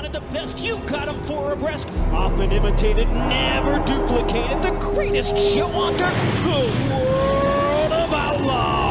wanted the best, you got him for a breast. Often imitated, never duplicated. The greatest show under the world of outlaws.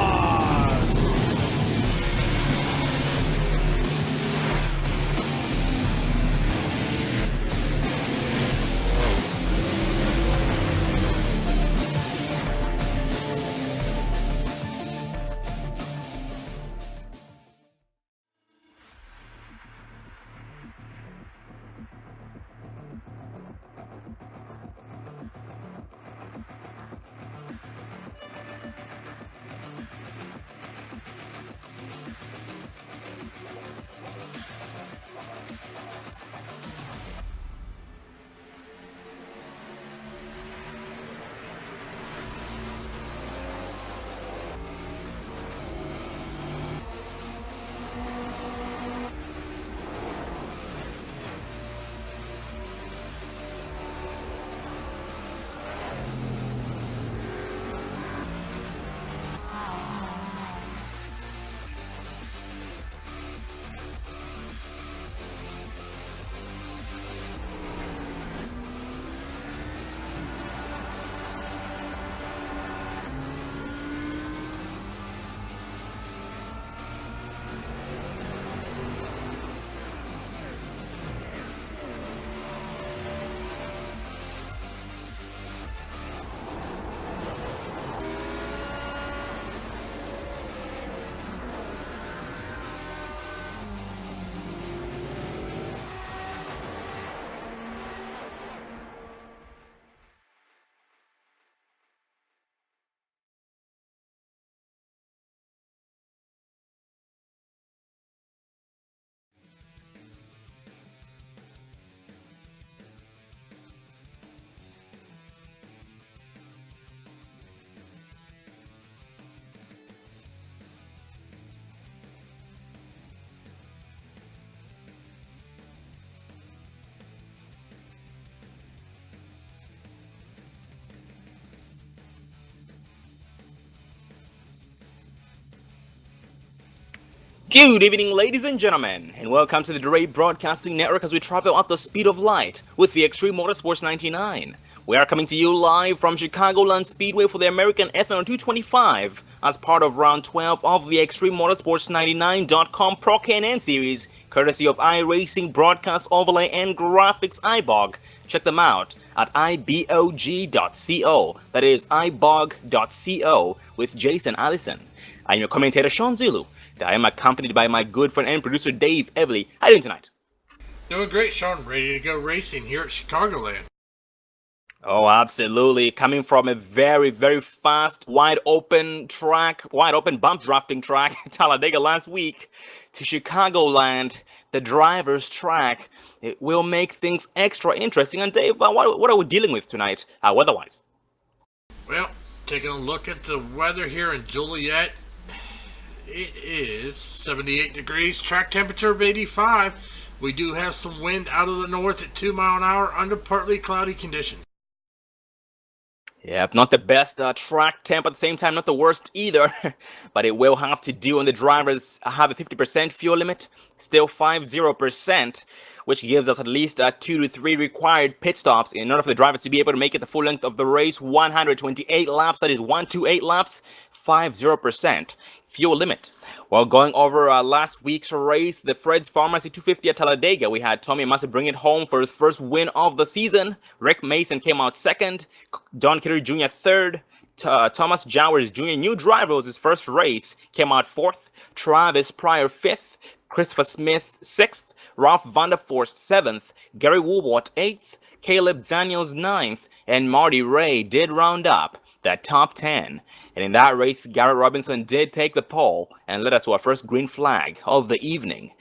Good evening, ladies and gentlemen, and welcome to the Dre Broadcasting Network as we travel at the speed of light with the Extreme Motorsports 99. We are coming to you live from Chicagoland Speedway for the American F1 225 as part of round 12 of the Extreme Motorsports 99.com Pro K&N series, courtesy of iRacing Broadcast Overlay and Graphics iBog. Check them out at ibog.co, that is ibog.co, with Jason Allison. I'm your commentator Sean Zulu. I am accompanied by my good friend and producer Dave Everly. How are you doing tonight? Doing great, Sean. Ready to go racing here at Chicagoland. Oh, absolutely. Coming from a very, very fast, wide open bump drafting track, Talladega last week, to Chicagoland, the driver's track. It will make things extra interesting. And Dave, what are we dealing with tonight, weather-wise? Well, taking a look at the weather here in Joliet. It is 78 degrees, track temperature of 85. We do have some wind out of the north at 2 miles an hour under partly cloudy conditions. Yep, not the best track temp, at the same time not the worst either, but it will have to do, and the drivers have a 50% fuel limit, still 50%, which gives us at least 2 to 3 required pit stops in order for the drivers to be able to make it the full length of the race. 128 laps, that is 128 laps, 50% fuel limit. Well, going over last week's race, the Fred's Pharmacy 250 at Talladega, we had Tommy Massa bring it home for his first win of the season. Rick Mason came out second, Don Kittery Jr. third, Thomas Jowers Jr., new driver, was his first race, came out fourth, Travis Pryor fifth, Christopher Smith sixth, Ralph Vanderforst seventh, Gary Woolwart eighth, Caleb Daniels ninth, and Marty Ray did round up that top 10. And in that race, Garrett Robinson did take the pole and led us to our first green flag of the evening.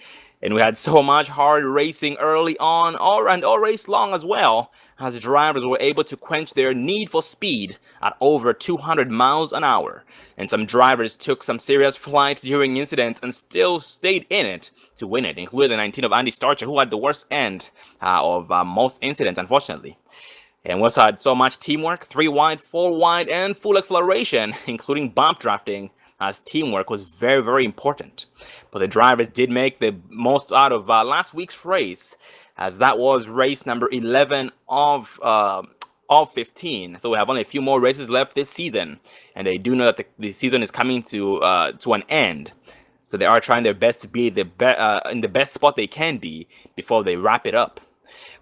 And we had so much hard racing early on, all race long as well, as the drivers were able to quench their need for speed at over 200 miles an hour. And some drivers took some serious flight during incidents and still stayed in it to win it, including the 19 of Andy Starcher, who had the worst end of most incidents, unfortunately. And we also had so much teamwork, 3 wide, 4 wide, and full acceleration, including bump drafting as teamwork was very, very important. But the drivers did make the most out of last week's race, as that was race number 11 of 15. So we have only a few more races left this season, and they do know that the season is coming to an end. So they are trying their best to be in the best spot they can be before they wrap it up.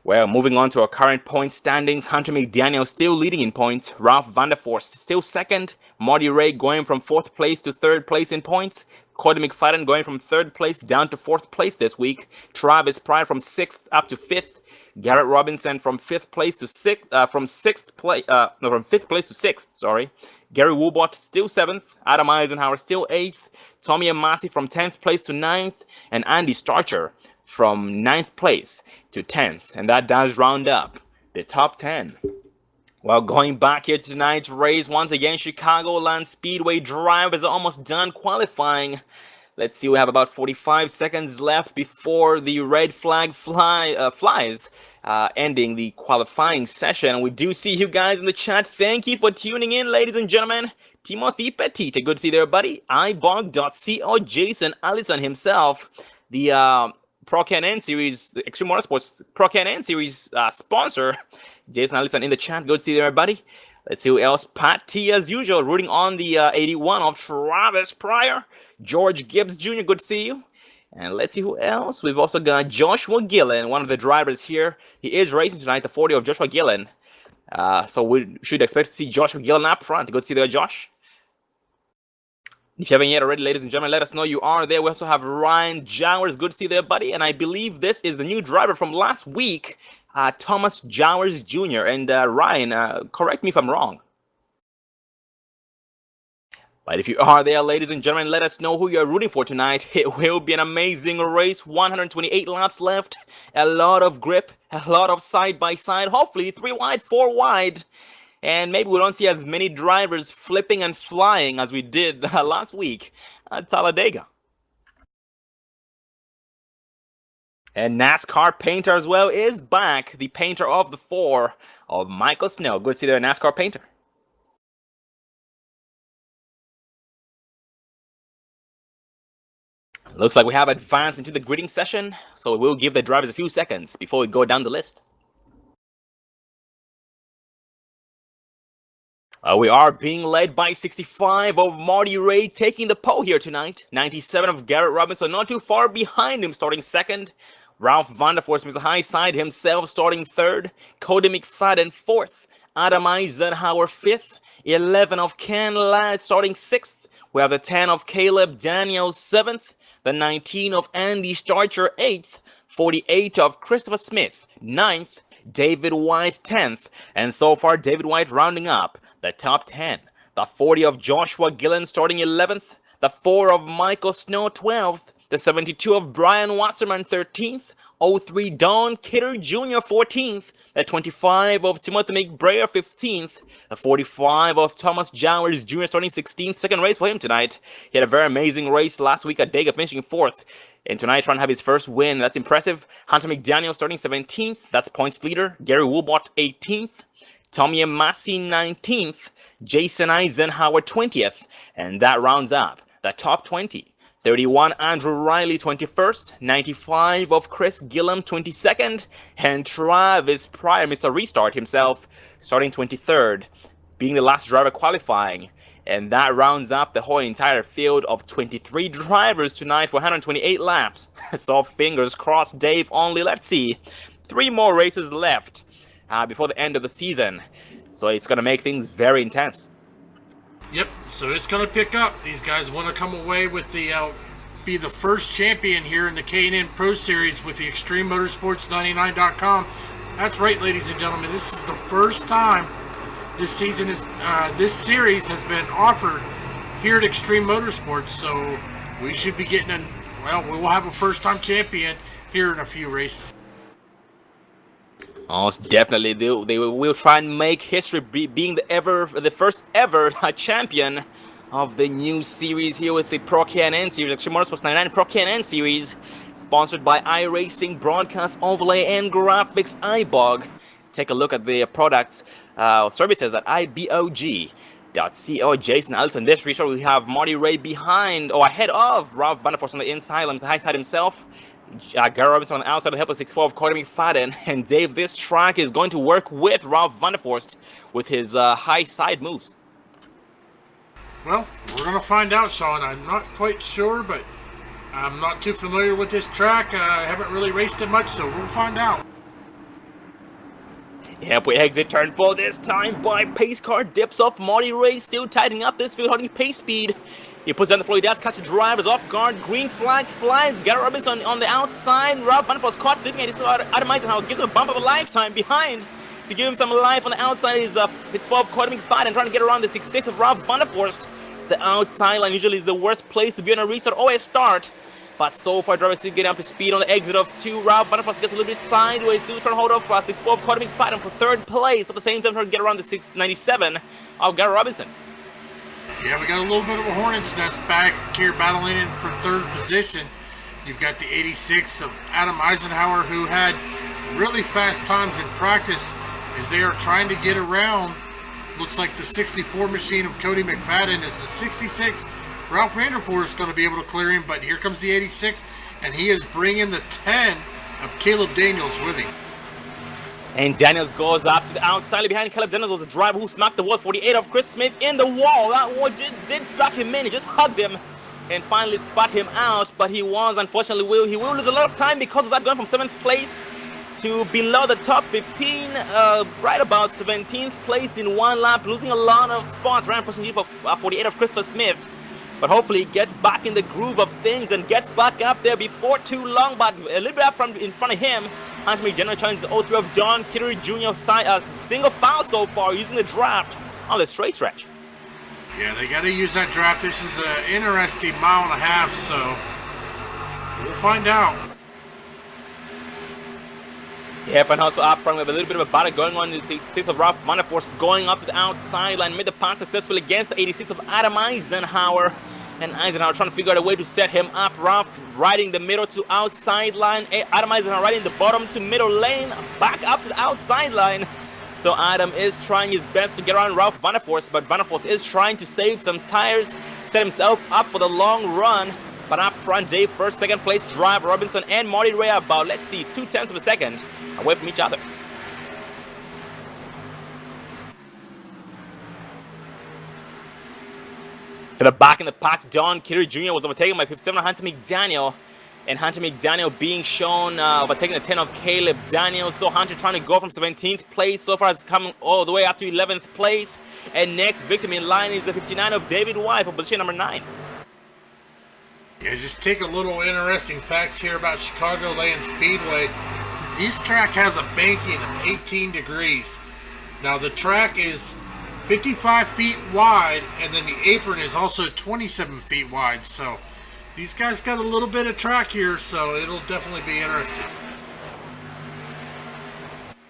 Well, moving on to our current point standings, Hunter McDaniel still leading in points. Ralph Vanderforst still second. Marty Ray going from 4th place to 3rd place in points. Cody McFadden going from 3rd place down to 4th place this week. Travis Pryor from 6th up to 5th. Garrett Robinson from 5th place to 6th, from 5th place to 6th, sorry. Gary Woolbot still 7th. Adam Eisenhower still 8th. Tommy Amasi from 10th place to 9th. And Andy Starcher from 9th place to 10th, and that does round up the top 10. Well, going back here to tonight's race, once again, Chicagoland Speedway drivers are almost done qualifying. Let's see, we have about 45 seconds left before the red flag flies, ending the qualifying session. We do see you guys in the chat. Thank you for tuning in, ladies and gentlemen. Timothy Petit, good to see there, buddy. iBog.co, Jason Allison himself, the Pro Can-N Series, the Extreme Motorsports Pro Can-N Series sponsor, Jason Allison in the chat. Good to see you there, buddy. Let's see who else. Pat T, as usual, rooting on the 81 of Travis Pryor. George Gibbs Jr., good to see you. And let's see who else. We've also got Joshua Gillen, one of the drivers here. He is racing tonight, the 40 of Joshua Gillen. So we should expect to see Joshua Gillen up front. Good to see you there, Josh. If you haven't yet already, ladies and gentlemen, let us know you are there. We also have Ryan Jowers. Good to see you there, buddy. And I believe this is the new driver from last week, Thomas Jowers Jr. And Ryan, correct me if I'm wrong. But if you are there, ladies and gentlemen, let us know who you're rooting for tonight. It will be an amazing race. 128 laps left. A lot of grip. A lot of side-by-side. Hopefully, 3 wide, 4 wide. And maybe we don't see as many drivers flipping and flying as we did last week at Talladega. And NASCAR Painter as well is back. The painter of the 4 of Michael Snow. Good to see there, NASCAR Painter. Looks like we have advanced into the gridding session, so we'll give the drivers a few seconds before we go down the list. We are being led by 65 of Marty Ray taking the pole here tonight. 97 of Garrett Robinson, not too far behind him, starting second. Ralph Vanderforst, Mr. High Side himself, starting third. Cody McFadden, fourth. Adam Eisenhower, fifth. 11 of Ken Ladd, starting sixth. We have the 10 of Caleb Daniels, seventh. The 19 of Andy Starcher, eighth. 48 of Christopher Smith, ninth. David White, 10th. And so far, David White rounding up the top 10. The 40 of Joshua Gillen starting 11th. The 4 of Michael Snow 12th. The 72 of Brian Wasserman 13th. 03 Don Kidder Jr. 14th. The 25 of Timothy McBrayer 15th. The 45 of Thomas Jowers Jr. starting 16th. Second race for him tonight. He had a very amazing race last week at Dega, finishing 4th. And tonight trying to have his first win. That's impressive. Hunter McDaniel starting 17th. That's points leader. Gary Woolbot 18th. Tommy Amasi 19th, Jason Eisenhower 20th, and that rounds up the top 20. 31 Andrew Riley 21st, 95 of Chris Gillum 22nd, and Travis Pryor, Mr. Restart himself, starting 23rd, being the last driver qualifying. And that rounds up the whole entire field of 23 drivers tonight for 128 laps. So fingers crossed, Dave, only, let's see, 3 more races left before the end of the season. So it's going to make things very intense. Yep, so it's going to pick up. These guys want to come away with be the first champion here in the K&N Pro Series with the Extreme Motorsports 99.com. That's right, ladies and gentlemen. This is the first time this season this series has been offered here at Extreme Motorsports. So we should be getting we will have a first-time champion here in a few races. Most definitely, they will try and make history being the first ever champion of the new series here with the Pro Can-N Series, Extreme Motorsports 99 Pro Can-N Series, sponsored by iRacing, Broadcast Overlay, and Graphics iBog. Take a look at the products, services at IBOG. Jason Allison. This restart, we have Marty Ray behind, ahead of Ralph Vanderforst on the inside, on the high side himself. Gary Robinson on the outside to help us 6-4 of Courtney McFadden. And Dave, this track is going to work with Ralph Vanderforst with his high side moves. Well, we're going to find out, Sean. I'm not quite sure, but I'm not too familiar with this track. I haven't really raced it much, so we'll find out. Yep, we exit turn 4 this time by pace car, dips off. Marty Ray still tightening up this field, holding pace speed. He puts down the floor, he does catch the drivers off guard. Green flag flies. Gary Robinson on the outside. Ralph Vanderforst caught sleeping at his Adam Eisenhower, gives him a bump of a lifetime behind to give him some life. On the outside is 6-12 Courtney McFadden trying to get around the 6-6 of Ralph Vanderforst. The outside line usually is the worst place to be on a restart or a start. But so far, drivers still getting up to speed on the exit of 2. Ralph Vanderforst gets a little bit sideways, still trying to hold off 6-12 Courtney McFadden for 3rd place. At the same time, trying to get around the 697 of Gary Robinson. Yeah, we got a little bit of a hornet's nest back here battling in for 3rd position. You've got the 86 of Adam Eisenhower, who had really fast times in practice as they are trying to get around. Looks like the 64 machine of Cody McFadden is the 66. Ralph Vanderforst is going to be able to clear him, but here comes the 86, and he is bringing the 10 of Caleb Daniels with him. And Daniels goes up to the outside. Behind Caleb Daniels was a driver who smacked the wall. 48 of Chris Smith in the wall. That wall did suck him in. He just hugged him and finally spot him out. But he was, unfortunately, he will lose a lot of time because of that, going from 7th place to below the top 15, right about 17th place in 1 lap, losing a lot of spots. Ran for 48 of Christopher Smith. But hopefully he gets back in the groove of things and gets back up there before too long. But a little bit up in front of him, Hunter McDaniel challenged the 03 of Don Kittery Jr. Single foul so far, using the draft on the straight stretch. Yeah, they got to use that draft. This is an interesting 1.5 miles, so we'll find out. Yep, and also up front, we have a little bit of a battle going on. The 66 of Ralph Vanderforst going up to the outside line, made the pass successful against the 86 of Adam Eisenhower. And Eisenhower trying to figure out a way to set him up. Ralph riding the middle to outside line. Adam Eisenhower riding the bottom to middle lane, back up to the outside line. So Adam is trying his best to get around Ralph Vanderforst, but Vanderforst is trying to save some tires, set himself up for the long run. But up front, Dave, 1st, 2nd place driver Robinson and Marty Ray about, 0.2 of a second away from each other. To the back in the pack, Don Kittery Jr. was overtaken by 57 Hunter McDaniel. And Hunter McDaniel being shown overtaking the 10 of Caleb Daniels. So Hunter trying to go from 17th place. So far has come all the way up to 11th place. And next victim in line is the 59 of David White for position number 9. Yeah, just take a little interesting facts here about Chicagoland Speedway. This track has a banking of 18 degrees. Now the track is 55 feet wide, and then the apron is also 27 feet wide. So these guys got a little bit of track here, so it'll definitely be interesting.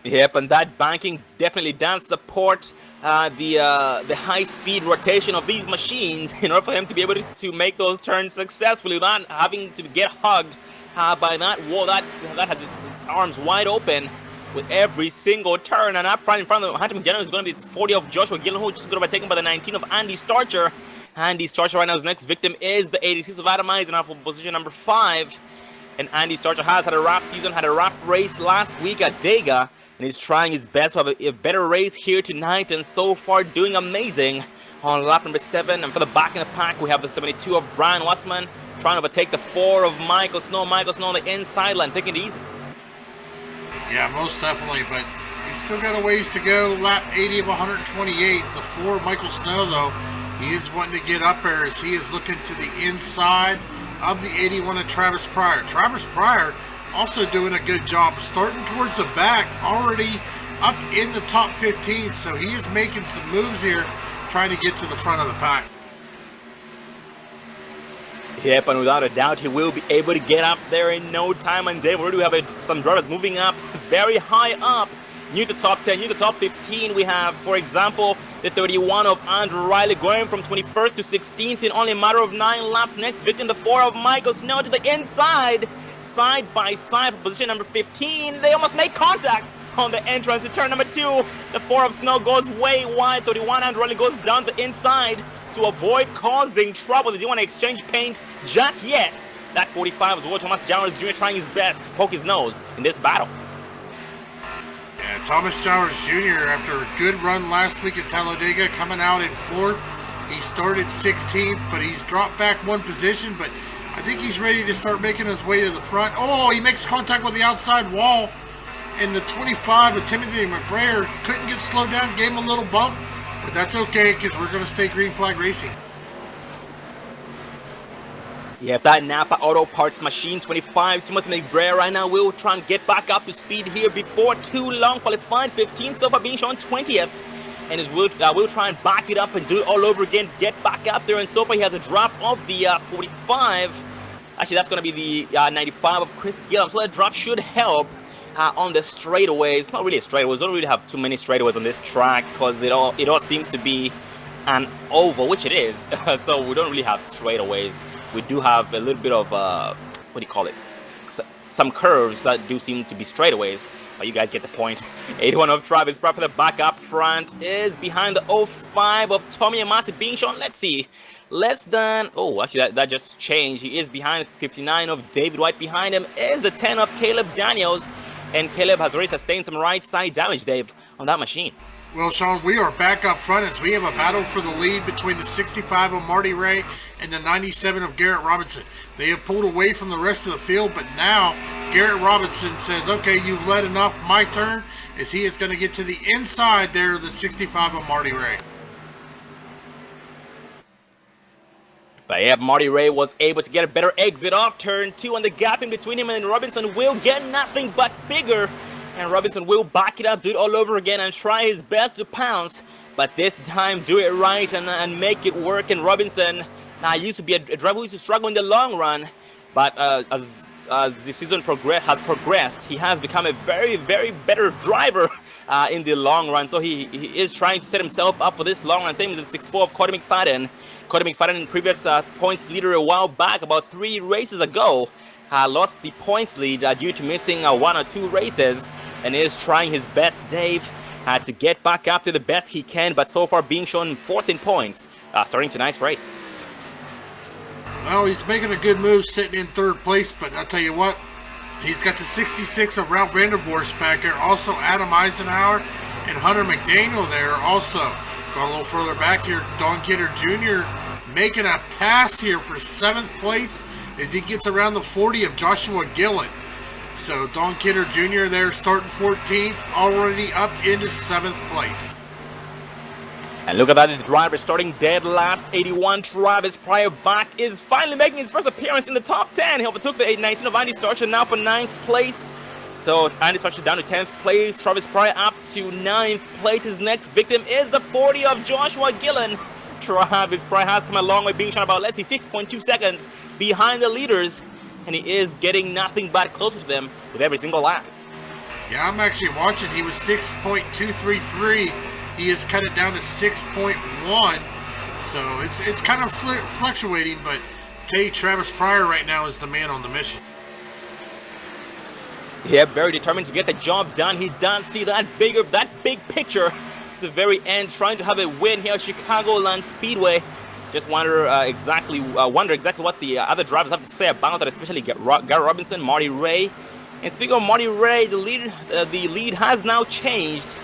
Yep, and that banking definitely does support the high-speed rotation of these machines in order for them to be able to make those turns successfully without having to get hugged by that wall that has its arms wide open with every single turn. And up front in front of Hunter McDaniel is going to be 40 of Joshua Gillen, which is going to be taken by the 19 of Andy Starcher. Andy Starcher right now, his next victim is the 86 of Adam Eisenhower for position number 5. And Andy Starcher has had a rough season, had a rough race last week at Dega, and he's trying his best to have a better race here tonight, and so far doing amazing on lap number 7. And for the back in the pack, we have the 72 of Brian Wassman trying to overtake the 4 of Michael Snow. Michael Snow on the inside line, taking it easy. Yeah, most definitely, but he's still got a ways to go. Lap 80 of 128. The 4 of Michael Snow, though, he is wanting to get up there as he is looking to the inside of the 81 of Travis Pryor. Travis Pryor also doing a good job, starting towards the back, already up in the top 15, so he is making some moves here, trying to get to the front of the pack. Yep, and without a doubt, he will be able to get up there in no time. And then we already have some drivers moving up very high up. New to top 10, new to top 15. We have, for example, the 31 of Andrew Riley going from 21st to 16th in only a matter of 9 laps. Next victim, the 4 of Michael Snow to the inside, side by side, position number 15. They almost make contact. on the entrance to turn number 2. The 4 of Snow goes way wide. 31 and Raleigh goes down the inside to avoid causing trouble. They didn't want to exchange paint just yet. That 45 is what Thomas Jowers Jr. trying his best to poke his nose in this battle. Yeah, Thomas Jowers Jr. after a good run last week at Talladega, coming out in 4th. He started 16th, but he's dropped back 1 position, but I think he's ready to start making his way to the front. Oh, he makes contact with the outside wall. And the 25 of Timothy McBrayer couldn't get slowed down, gave him a little bump. But that's okay, because we're going to stay green flag racing. Yeah, that Napa Auto Parts Machine 25, Timothy McBrayer right now will try and get back up to speed here before too long. Qualified 15th, so far being shown 20th. And will try and back it up and do it all over again, get back up there. And so far he has a drop of the 45. Actually, that's going to be the 95 of Chris Gillum. So that drop should help on the straightaways. It's not really a straightaway. We don't really have too many straightaways on this track because it all seems to be an oval, which it is. So we don't really have straightaways. We do have a little bit of what do you call it? Some curves that do seem to be straightaways. But you guys get the point. 81 of Travis Brown for the back up front is behind the 05 of Tommy Amasi being shown. Let's see. Less than, oh, actually that just changed. He is behind 59 of David White. Behind him is the 10 of Caleb Daniels. And Caleb has already sustained some right side damage, Dave, on that machine. Well, Sean, we are back up front as we have a battle for the lead between the 65 of Marty Ray and the 97 of Garrett Robinson. They have pulled away from the rest of the field, but now Garrett Robinson says, okay, you've led enough, my turn, as he is going to get to the inside there of the 65 of Marty Ray. But yeah, Marty Ray was able to get a better exit off turn 2, and the gap in between him and Robinson will get nothing but bigger. And Robinson will back it up, do it all over again, and try his best to pounce. But this time, do it right and make it work. And Robinson used to be a driver who used to struggle in the long run. But as the season has progressed, he has become a very, very better driver in the long run. So he is trying to set himself up for this long run. Same as the 6'4 of Cody McFadden. Cody McFadden, previous points leader a while back, about 3 races ago, lost the points lead due to missing 1 or 2 races, and is trying his best, Dave, to get back up to the best he can, but so far being shown 4th in points, starting tonight's race. Well, he's making a good move sitting in 3rd place, but I'll tell you what, he's got the 66 of Ralph Vandervorst back there, also Adam Eisenhower and Hunter McDaniel there also. Going a little further back here, Don Kidder Jr. making a pass here for 7th place as he gets around the 40 of Joshua Gillen. So Don Kidder Jr. there starting 14th, already up into 7th place. And look at that, the driver starting dead last. 81 Travis Pryor back is finally making his first appearance in the top 10. He overtook the 19 of Andy Starcher now for 9th place. So Andy Starcher down to 10th place. Travis Pryor up to 9th place. His next victim is the 40 of Joshua Gillen. Travis Pryor has come a long way, being shot about, let's see, 6.2 seconds behind the leaders. And he is getting nothing but closer to them with every single lap. Yeah, I'm actually watching. He was 6.233. He has cut it down to 6.1. So it's kind of fluctuating, but I tell you, Travis Pryor right now is the man on the mission. Yeah, very determined to get the job done. He does see that big picture at the very end, trying to have a win here at Chicagoland Speedway. Just wonder exactly what the other drivers have to say about that, especially Garrett Robinson, Marty Ray. And speaking of Marty Ray, the lead has now changed.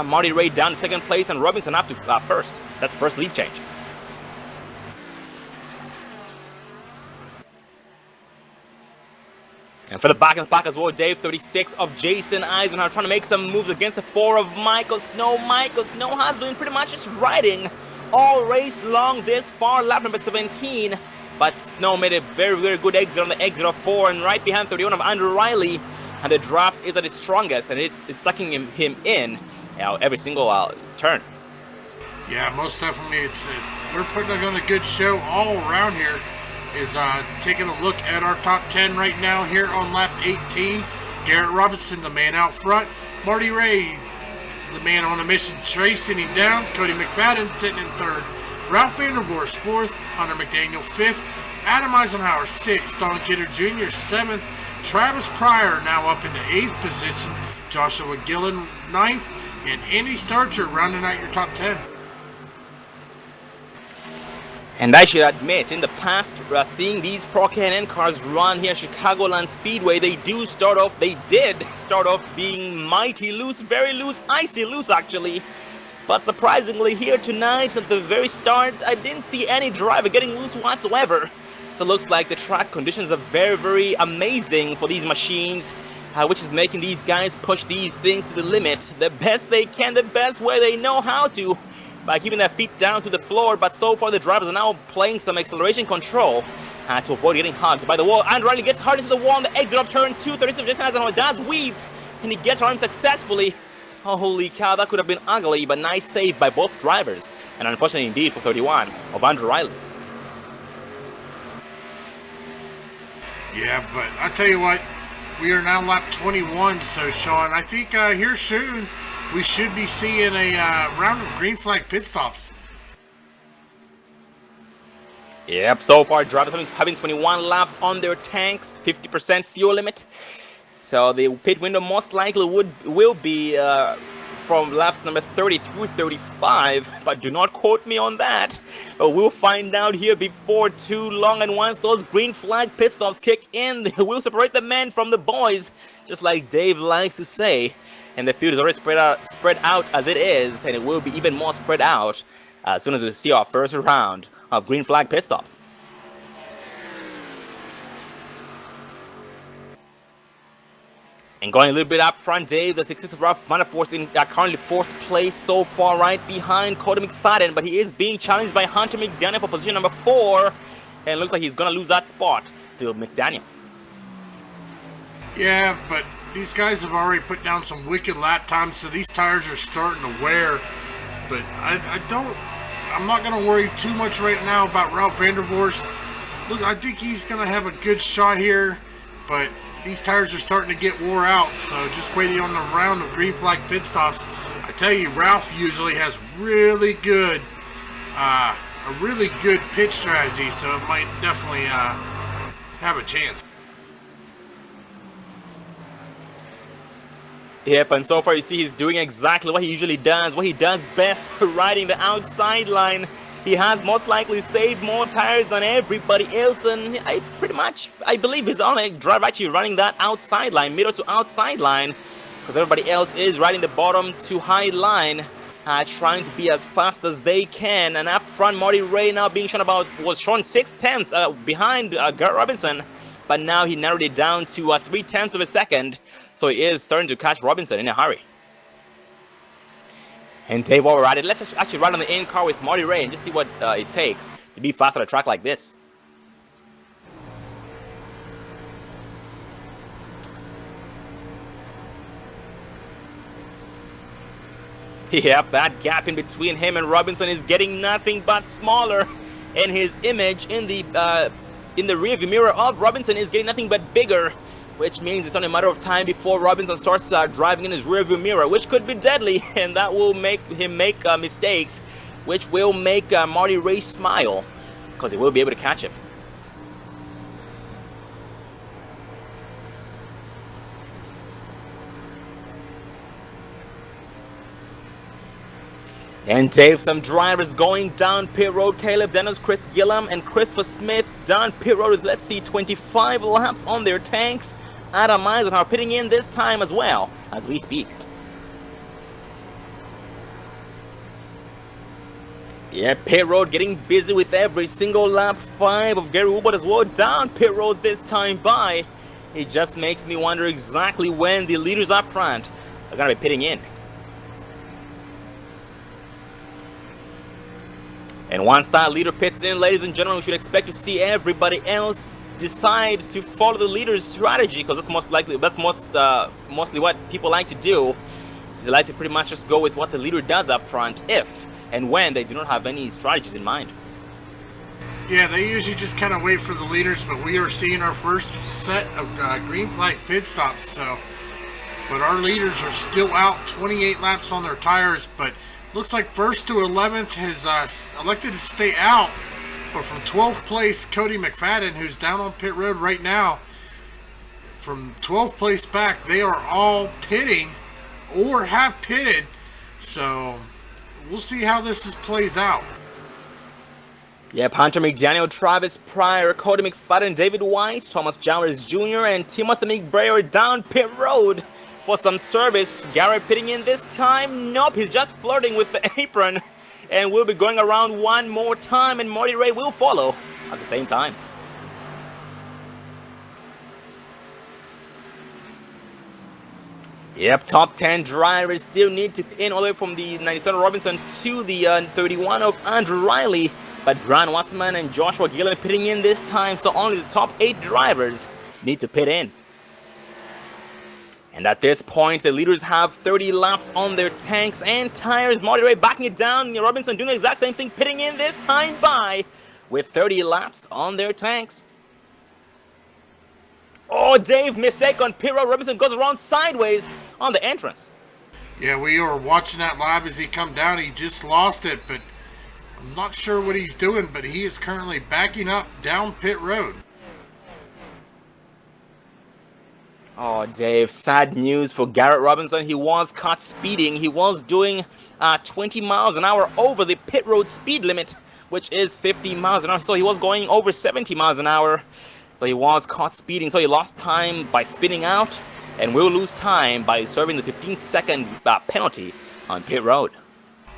Marty Ray down to 2nd place and Robinson up to 1st. That's the first lead change. And for the back and pack as well, Dave, 36 of Jason Eisenhower trying to make some moves against the 4 of Michael Snow. Michael Snow has been pretty much just riding all race long this far, lap number 17. But Snow made a very, very good exit on the exit of 4, and right behind 31 of Andrew Riley. And the draft is at its strongest, and it's sucking him in every single turn. Yeah, most definitely. They're putting on a good show all around here. Is taking a look at our top 10 right now here on lap 18. Garrett Robinson, the man out front. Marty Ray, the man on a mission, chasing him down. Cody McFadden sitting in 3rd. Ralph Vandervorst 4th. Hunter McDaniel 5th. Adam Eisenhower 6th. Don Kidder Jr. 7th. Travis Pryor now up into 8th position, Joshua Gillen 9th, and Andy Starcher rounding out your top 10. And I should admit, in the past, seeing these Pro K&N cars run here at Chicagoland Speedway, they did start off being mighty loose, very loose, icy loose actually. But surprisingly here tonight, at the very start, I didn't see any driver getting loose whatsoever. So it looks like the track conditions are very, very amazing for these machines, which is making these guys push these things to the limit, the best they can, the best way they know how to, by keeping their feet down to the floor. But so far the drivers are now playing some acceleration control to avoid getting hugged by the wall. And Riley gets hard into the wall on the exit of turn 2. 37 just has and does weave, and he gets around him successfully. Oh, holy cow, that could have been ugly, but nice save by both drivers. And unfortunately indeed for 31 of Andrew Riley. Yeah, but I tell you what, we are now lap 21, so Sean, I think here soon we should be seeing a round of green flag pit stops. Yep, so far drivers having 21 laps on their tanks, 50% fuel limit. So the pit window most likely will be from laps number 30 through 35, but do not quote me on that. But we'll find out here before too long, and once those green flag pit stops kick in, they will separate the men from the boys, just like Dave likes to say. And the field is already spread out as it is, and it will be even more spread out as soon as we see our first round of green flag pit stops. And going a little bit up front, Dave, the successful Ralph Manafort in currently 4th place so far, right behind Cody McFadden, but he is being challenged by Hunter McDaniel for position number 4, and it looks like he's going to lose that spot to McDaniel. Yeah, but these guys have already put down some wicked lap times, so these tires are starting to wear. But I'm not going to worry too much right now about Ralph Vandervorst. Look, I think he's going to have a good shot here, but these tires are starting to get wore out, so just waiting on the round of green flag pit stops. I tell you, Ralph usually has really good, a really good pit strategy, so it might definitely have a chance. Yep, and so far you see he's doing exactly what he usually does, what he does best, riding the outside line. He has most likely saved more tires than everybody else, and I believe he's on a drive actually running that outside line, middle to outside line, because everybody else is riding the bottom to high line, trying to be as fast as they can. And up front, Marty Ray now being shown was shown 6/10 behind Garrett Robinson, but now he narrowed it down to 3/10 of a second, so he is starting to catch Robinson in a hurry. And Dave, while we're at it, let's actually run on the in-car with Marty Ray and just see what it takes to be fast on a track like this. Yep, that gap in between him and Robinson is getting nothing but smaller, and his image in the rearview mirror of Robinson is getting nothing but bigger, which means it's only a matter of time before Robinson starts driving in his rearview mirror, which could be deadly, and that will make him make mistakes, which will make Marty Ray smile, because he will be able to catch him. And Dave, some drivers going down pit road. Caleb Daniels, Chris Gillam, and Christopher Smith down pit road with, let's see, 25 laps on their tanks. Adam Eisen are pitting in this time as well, as we speak. Yeah, pit road getting busy with every single lap. 5 of Gary Woodward as well down pit road this time by. It just makes me wonder exactly when the leaders up front are going to be pitting in. And once that leader pits in, ladies and gentlemen, we should expect to see everybody else decide to follow the leader's strategy, because that's mostly what people like to do. They like to pretty much just go with what the leader does up front, if and when they do not have any strategies in mind. Yeah, they usually just kind of wait for the leaders, but we are seeing our first set of green flag pit stops. But our leaders are still out 28 laps on their tires, but looks like 1st to 11th has elected to stay out. But from 12th place, Cody McFadden, who's down on pit road right now, from 12th place back, they are all pitting or have pitted. So we'll see how this plays out. Yep, Hunter McDaniel, Travis Pryor, Cody McFadden, David White, Thomas Jowers Jr., and Timothy McBrayer down pit road for some service. Garrett pitting in this time. Nope, he's just flirting with the apron. And we'll be going around one more time, and Marty Ray will follow at the same time. Yep, top 10 drivers still need to in all the way from the 97 Robinson to the 31 of Andrew Riley. But Brian Wasserman and Joshua Gillen pitting in this time, so only the top 8 drivers need to pit in. And at this point, the leaders have 30 laps on their tanks and tires. Marty Ray backing it down. Robinson doing the exact same thing, pitting in this time by with 30 laps on their tanks. Oh, Dave, mistake on pit road. Robinson goes around sideways on the entrance. Yeah, we were watching that live as he come down. He just lost it, but I'm not sure what he's doing, but he is currently backing up down pit road. Oh, Dave, sad news for Garrett Robinson. He was caught speeding. He was doing 20 miles an hour over the pit road speed limit, which is 50 miles an hour. So he was going over 70 miles an hour. So he was caught speeding. So he lost time by spinning out, and will lose time by serving the 15-second penalty on pit road.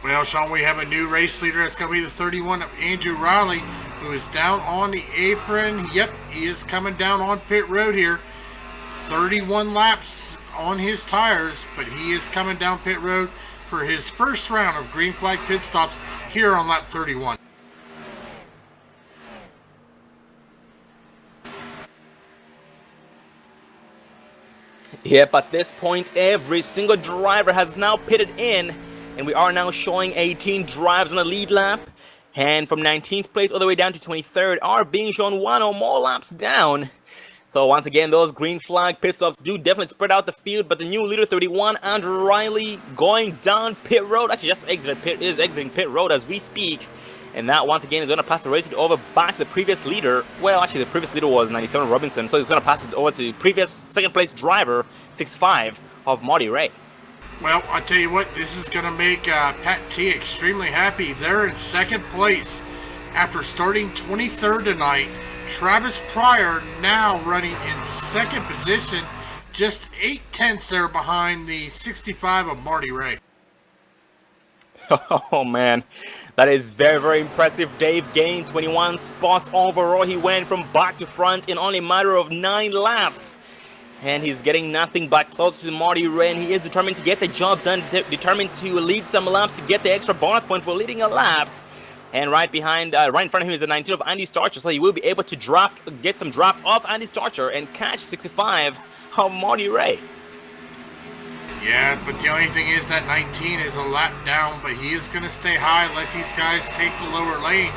Well, Sean, we have a new race leader. That's going to be the 31 of Andrew Riley, who is down on the apron. Yep, he is coming down on pit road here. 31 laps on his tires, but he is coming down pit road for his first round of green flag pit stops here on lap 31. Yep, at this point, every single driver has now pitted in, and we are now showing 18 drivers on the lead lap. And from 19th place all the way down to 23rd are being shown one or more laps down. So once again, those green flag pit stops do definitely spread out the field, but the new leader 31, Andrew Riley, going down pit road, actually just exiting pit road as we speak. And that once again is going to pass the race over back to the previous leader. Well, actually the previous leader was 97 Robinson, so it's going to pass it over to the previous second place driver, 6'5", of Marty Ray. Well, I tell you what, this is going to make Pat T extremely happy. They're in second place after starting 23rd tonight. Travis Pryor now running in second position, just 8/10 there behind the 65 of Marty Ray. Oh man, that is very, very impressive. Dave gained 21 spots overall. He went from back to front in only a matter of 9 laps. And he's getting nothing but close to Marty Ray, and he is determined to get the job done, determined to lead some laps to get the extra bonus point for leading a lap. And right behind, right in front of him is the 19 of Andy Starcher, so he will be able to get some draft off Andy Starcher and catch 65 of Marty Ray. Yeah, but the only thing is that 19 is a lap down, but he is going to stay high, let these guys take the lower lane.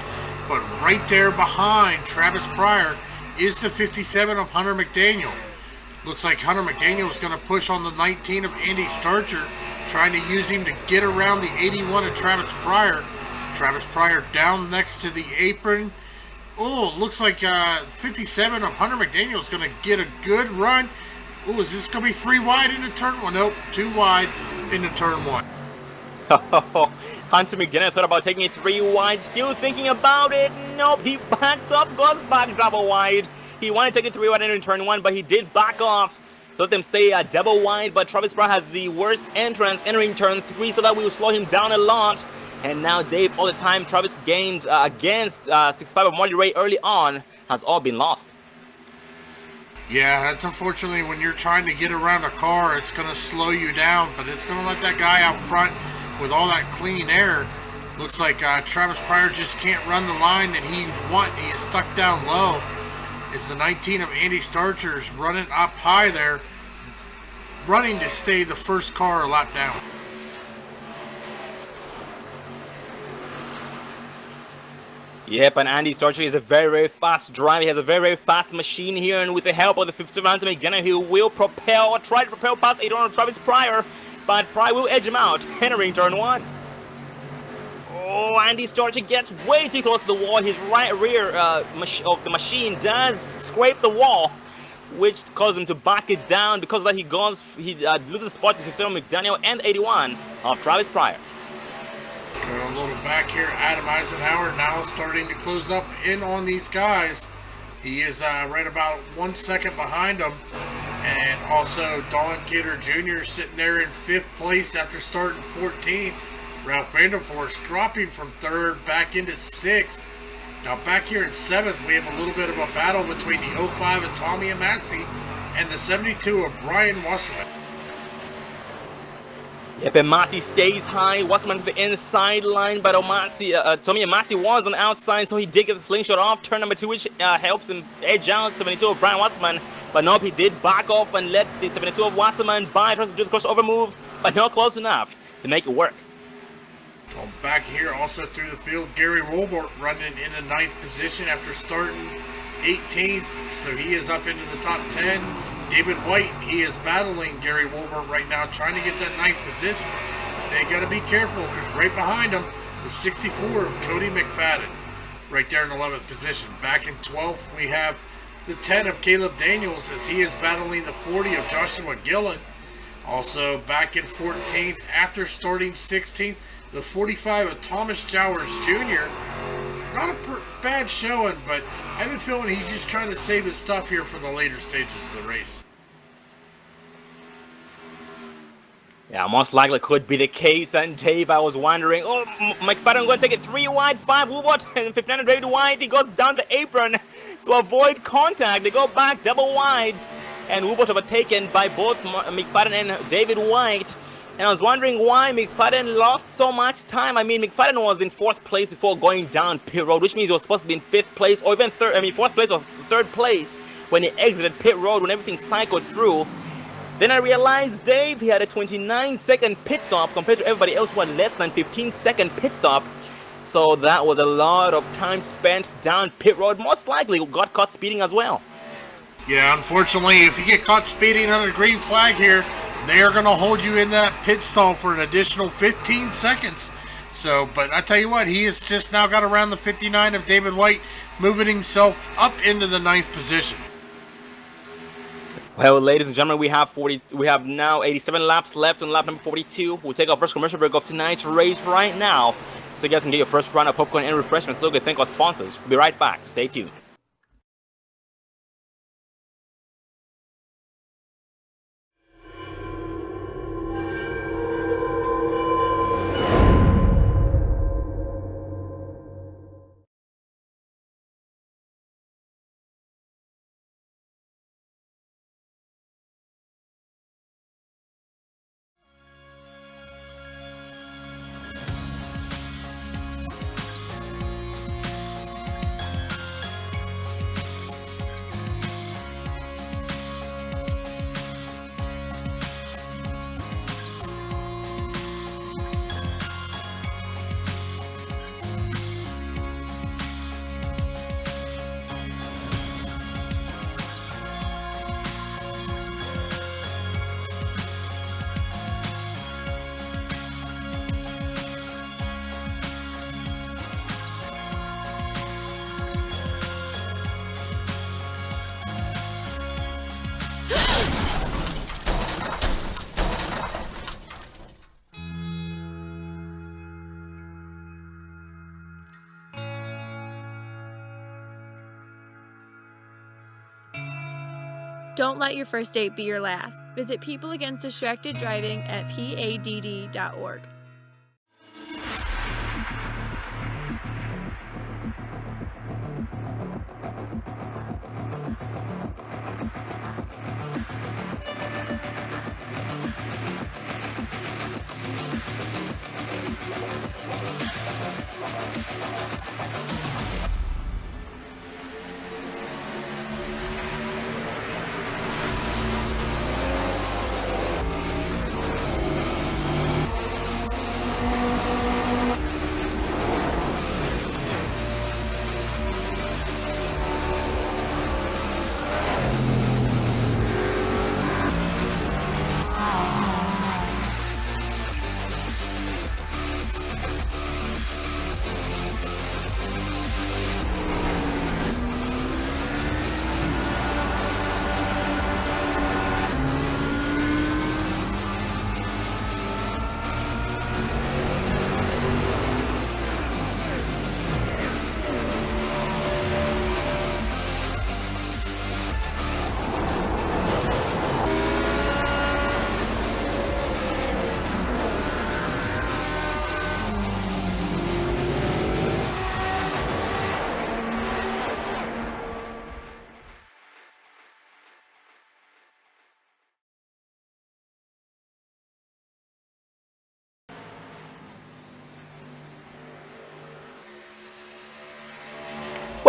But right there behind Travis Pryor is the 57 of Hunter McDaniel. Looks like Hunter McDaniel is going to push on the 19 of Andy Starcher, trying to use him to get around the 81 of Travis Pryor. Travis Pryor down next to the apron. Oh, looks like 57 of Hunter McDaniel is going to get a good run. Oh, is this going to be 3 wide into turn 1? Nope, 2 wide into turn 1. Hunter McDaniel thought about taking it 3 wide, still thinking about it. Nope, he backs off, goes back double wide. He wanted to take it 3 wide into turn 1, but he did back off. So let them stay double wide, but Travis Pryor has the worst entrance entering turn 3, so that will slow him down a lot. And now Dave, all the time Travis gained against 6'5" of Marty Ray early on, has all been lost. Yeah, that's unfortunately when you're trying to get around a car, it's going to slow you down, but it's going to let that guy out front with all that clean air. Looks like Travis Pryor just can't run the line that he wants. He is stuck down low. It's the 19 of Andy Starcher's running up high there, running to stay the first car a lap down. Yep, and Andy Starcher is a very, very fast driver. He has a very, very fast machine here, and with the help of the 57 Hunter McDaniel, he will try to propel past 81 Travis Pryor, but Pryor will edge him out, entering turn 1. Oh, Andy Starcher gets way too close to the wall. His right rear of the machine does scrape the wall, which caused him to back it down. Because of that, he loses spots with 57 McDaniel and 81 of Travis Pryor. Going a little back here, Adam Eisenhower now starting to close up in on these guys. He is right about 1 second behind them. And also Don Kidder Jr. sitting there in 5th place after starting 14th. Ralph Vanderforst dropping from 3rd back into 6th. Now back here in 7th, we have a little bit of a battle between the 05 of Tommy Amassi and the 72 of Brian Wasserman. Yep, and Amassi stays high. Wasserman to the inside line, but Tommy Amassi was on the outside, so he did get the slingshot off turn number 2, which helps him edge out 72 of Brian Wasserman. But nope, he did back off and let the 72 of Wasserman by, tries to do the crossover move, but not close enough to make it work. Well, back here also through the field, Gary Wolbert running in the 9th position after starting 18th, so he is up into the top 10. David White, he is battling Gary Wolbert right now, trying to get that 9th position. But they got to be careful because right behind him is 64 of Cody McFadden, right there in 11th position. Back in 12th, we have the 10 of Caleb Daniels as he is battling the 40 of Joshua Gillen. Also back in 14th, after starting 16th, the 45 of Thomas Jowers Jr. Not a bad showing, but I have a feeling he's just trying to save his stuff here for the later stages of the race. Yeah, most likely could be the case. And Dave, I was wondering, McFadden going to take it 3 wide, 5 Woobot, and 59 David White. He goes down the apron to avoid contact. They go back double wide, and Woobot overtaken by both McFadden and David White. And I was wondering why McFadden lost so much time. I mean, McFadden was in 4th place before going down pit road, which means he was supposed to be in 5th place or even 4th place or 3rd place when he exited pit road, when everything cycled through. Then I realized Dave, he had a 29-second pit stop compared to everybody else who had less than 15-second pit stop. So that was a lot of time spent down pit road. Most likely got caught speeding as well. Yeah, unfortunately, if you get caught speeding under the green flag here, they are going to hold you in that pit stall for an additional 15 seconds. So, but I tell you what, he has just now got around the 59 of David White, moving himself up into the 9th position. Well, ladies and gentlemen, we have now 87 laps left on lap number 42. We'll take our first commercial break of tonight's race right now, so you guys can get your first round of popcorn and refreshments. So good, thank our sponsors. We'll be right back, so stay tuned. Don't let your first date be your last. Visit People Against Distracted Driving at PADD.org.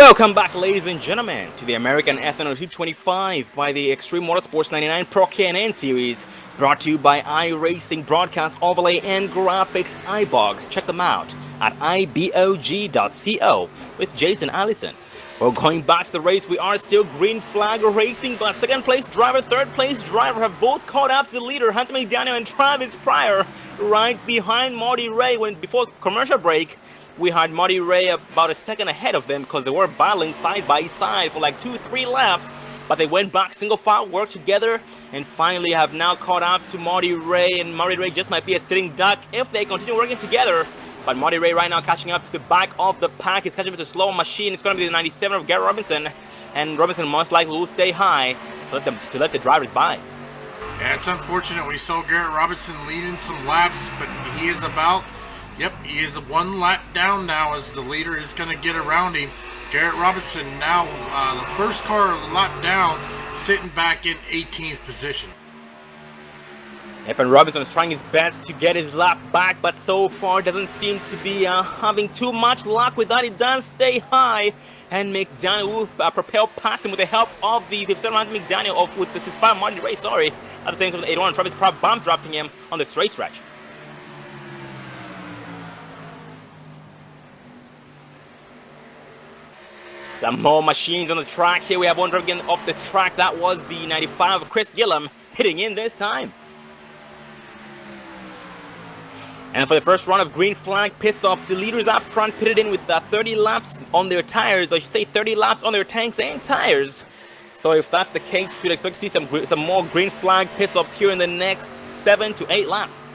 Welcome back, ladies and gentlemen, to the American Ethanol 225 by the Extreme Motorsports 99 Pro K&N Series, brought to you by iRacing Broadcast Overlay and Graphics iBog. Check them out at ibog.co with Jason Allison. Well, going back to the race, we are still green flag racing, but second place driver, third place driver have both caught up to the leader, Hunter McDaniel and Travis Pryor, right behind Marty Ray. When before commercial break, we had Marty Ray about a second ahead of them because they were battling side by side for like 2-3 laps, but they went back single file, worked together, and finally have now caught up to Marty Ray, and Marty Ray just might be a sitting duck if they continue working together. But Marty Ray right now catching up to the back of the pack. He's catching up to a slow machine. It's going to be the 97 of Garrett Robinson, and Robinson most likely will stay high to let the drivers by. Yeah, it's unfortunate. We saw Garrett Robinson leading some laps, but he is about, he is one lap down now as the leader is going to get around him. Garrett Robinson now, the first car lap down, sitting back in 18th position. Yep, and Robinson is trying his best to get his lap back, but so far doesn't seem to be having too much luck with that. It does stay high, and McDaniel will propel past him with the help of the 57 McDaniel with the 65 Marty Ray, sorry. At the same time, the 81 Travis Pryor bump dropping him on the straight stretch. Some more machines on the track. Here we have one driver again off the track. That was the 95 of Chris Gillum hitting in this time. And for the first round of green flag pit stops, the leaders up front pitted in with 30 laps on their tires. I should say 30 laps on their tanks and tires. So if that's the case, we should expect to see some more green flag pit stops here in the next 7 to 8 laps.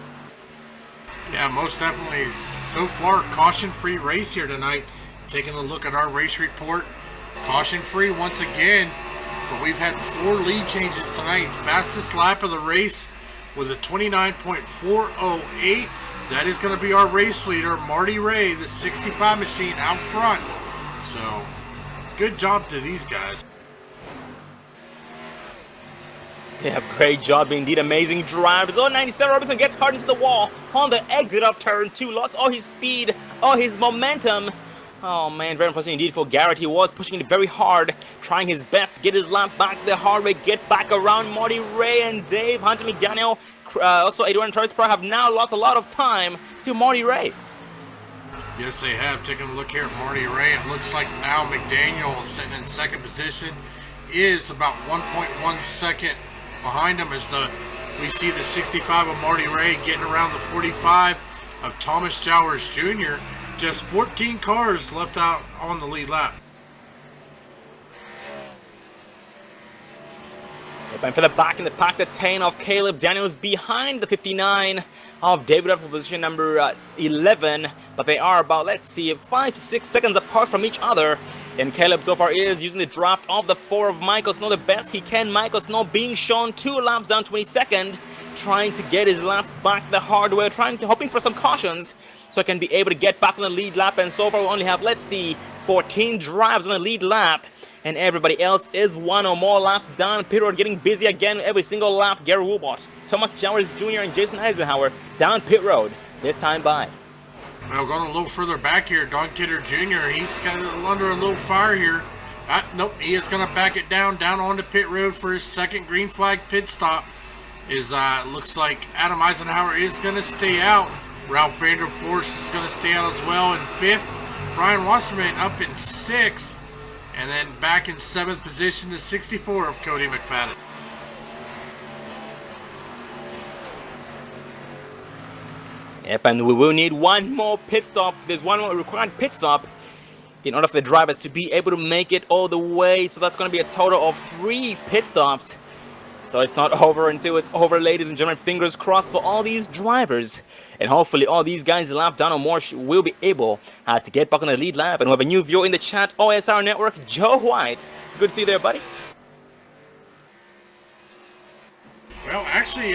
Yeah, most definitely. So far, caution-free race here tonight. Taking a look at our race report. Caution-free once again, but we've had 4 lead changes tonight. Fastest lap of the race with a 29.408. That is going to be our race leader, Marty Ray, the 65 machine out front. So, good job to these guys. Yeah, great job indeed. Amazing drivers. Oh, 97 Robinson gets hard into the wall on the exit of turn 2. Lost all his speed, all his momentum. Oh man, very unfortunate indeed for Garrett. He was pushing it very hard, trying his best to get his lap back the hard way, get back around Marty Ray and Dave. Hunter McDaniel, also 81 and Travis Pryor have now lost a lot of time to Marty Ray. Yes, they have. Taking a look here at Marty Ray, it looks like now McDaniel sitting in second position is about 1.1 second behind him as we see the 65 of Marty Ray getting around the 45 of Thomas Jowers Jr. Just 14 cars left out on the lead lap. And for the back in the pack, the 10 of Caleb Daniels behind the 59 of David up for position number 11. But they are about, let's see, 5 to 6 seconds apart from each other. And Caleb so far is using the draft of the 4 of Michael Snow the best he can. Michael Snow being shown 2 laps down 22nd, trying to get his laps back the hard way, hoping for some cautions so he can be able to get back on the lead lap. And so far we only have, let's see, 14 drives on the lead lap, and everybody else is 1 or more laps down. Pit road getting busy again every single lap. Gary Woolbot, Thomas Jowers Jr. and Jason Eisenhower down pit road, this time by. Well, going a little further back here, Don Kidder Jr., he's got under a little fire here. Nope, he is going to back it down onto pit road for his second green flag pit stop. Looks like Adam Eisenhower is going to stay out. Ralph Vanderforst is going to stay out as well in 5th. Brian Wasserman up in 6th. And then back in 7th position, the 64 of Cody McFadden. Yep, and we will need one more pit stop. There's one more required pit stop in order for the drivers to be able to make it all the way. So that's going to be a total of 3 pit stops. So it's not over until it's over, ladies and gentlemen. Fingers crossed for all these drivers. And hopefully all these guys lap down or more will be able to get back on the lead lap. And we have a new viewer in the chat, OSR Network, Joe White. Good to see you there, buddy. Well, actually,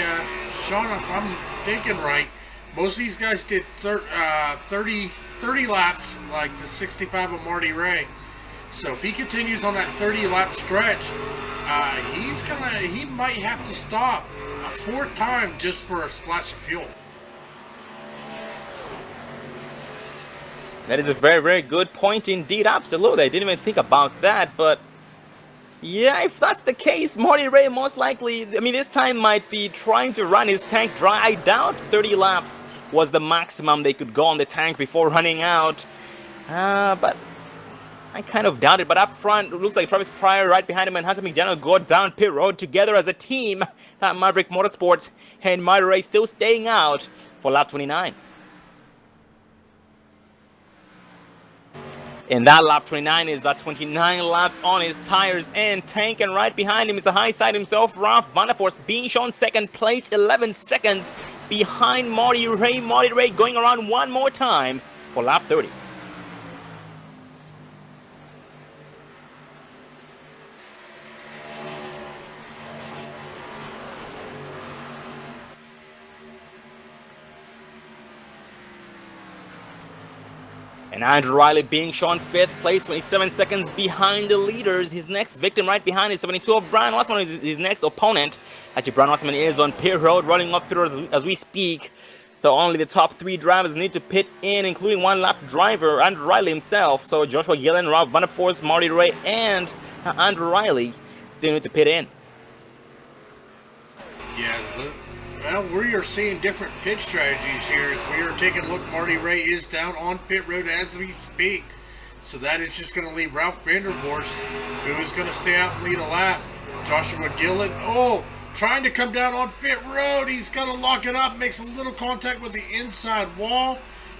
Sean, if I'm thinking right, most of these guys did 30 laps like the 65 of Marty Ray. So if he continues on that 30-lap stretch, he might have to stop a 4th time just for a splash of fuel. That is a very, very good point indeed. Absolutely. I didn't even think about that, but yeah, if that's the case, Marty Ray most likely, I mean, this time might be trying to run his tank dry. I doubt 30 laps was the maximum they could go on the tank before running out. But I kind of doubt it. But up front, it looks like Travis Pryor right behind him and Hunter McDaniel go down pit road together as a team at Maverick Motorsports. And Marty Ray still staying out for lap 29. And that lap 29 is 29 laps on his tires and tank, and right behind him is the high side himself, Ralph Vanderforst, being shown second place, 11 seconds behind Marty Ray. Marty Ray going around one more time for lap 30. And Andrew Riley being shown 5th place, 27 seconds behind the leaders. His next victim right behind is 72 of Brian Wasserman, is his next opponent. Actually, Brian Wasserman is on pit road, running off pit road as we speak. So only the top 3 drivers need to pit in, including one lap driver, Andrew Riley himself. So Joshua Gillen, Ralph Vanderforst, Marty Ray, and Andrew Riley still need to pit in. Yeah, well, we are seeing different pit strategies here as we are taking a look. Marty Ray is down on pit road as we speak. So that is just going to leave Ralph Vandervorst, who is going to stay out and lead a lap. Joshua Gillen, trying to come down on pit road. He's going to lock it up, makes a little contact with the inside wall.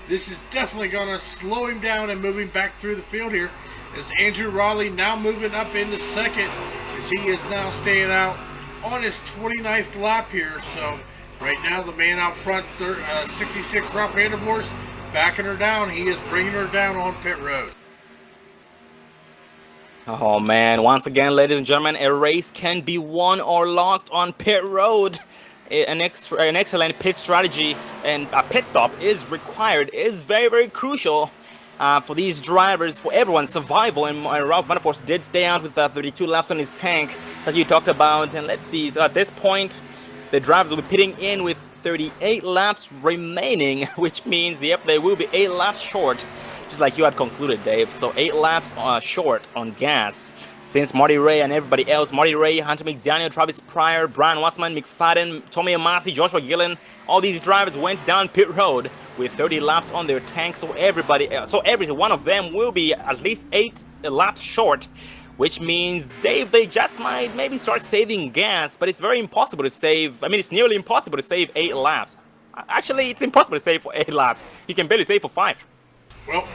This is definitely going to slow him down and moving back through the field here. As Andrew Riley now moving up into second, as he is now staying out on his 29th lap here. So right now the man out front, 66, Ralph Vandervorst, backing her down. He is bringing her down on pit road. Oh man, once again, ladies and gentlemen, a race can be won or lost on pit road. An excellent pit strategy and a pit stop is required, is very, very crucial for these drivers, for everyone's survival. And Ralph Vanderforst did stay out with 32 laps on his tank that you talked about. And let's see, so at this point, the drivers will be pitting in with 38 laps remaining, which means, yep, they will be 8 laps short, just like you had concluded, Dave. So 8 laps short on gas. Since Marty Ray and everybody else, Marty Ray, Hunter McDaniel, Travis Pryor, Brian Wasserman, McFadden, Tommy Amasi, Joshua Gillen, all these drivers went down pit road with 30 laps on their tank. So every one of them will be at least 8 laps short, which means, Dave, they just might maybe start saving gas, but it's very impossible to save. I mean, it's nearly impossible to save 8 laps. Actually, it's impossible to save for 8 laps. You can barely save for 5. Well,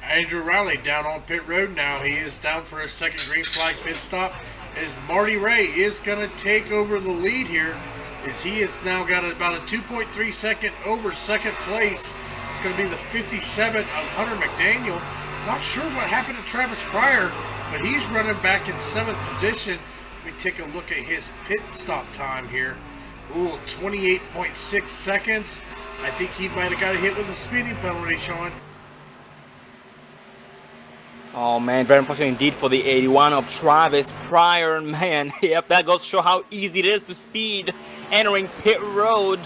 Andrew Riley down on pit road now. He is down for his second green flag pit stop. As Marty Ray is going to take over the lead here, as he has now got about a 2.3 second over second place. It's going to be the 57 of Hunter McDaniel. Not sure what happened to Travis Pryor, but he's running back in 7th position. Let me take a look at his pit stop time here. Ooh, 28.6 seconds. I think he might have got hit with a speeding penalty, Sean. Oh man, very unfortunate indeed for the 81 of Travis Pryor. Man, yep, that goes to show how easy it is to speed entering pit road,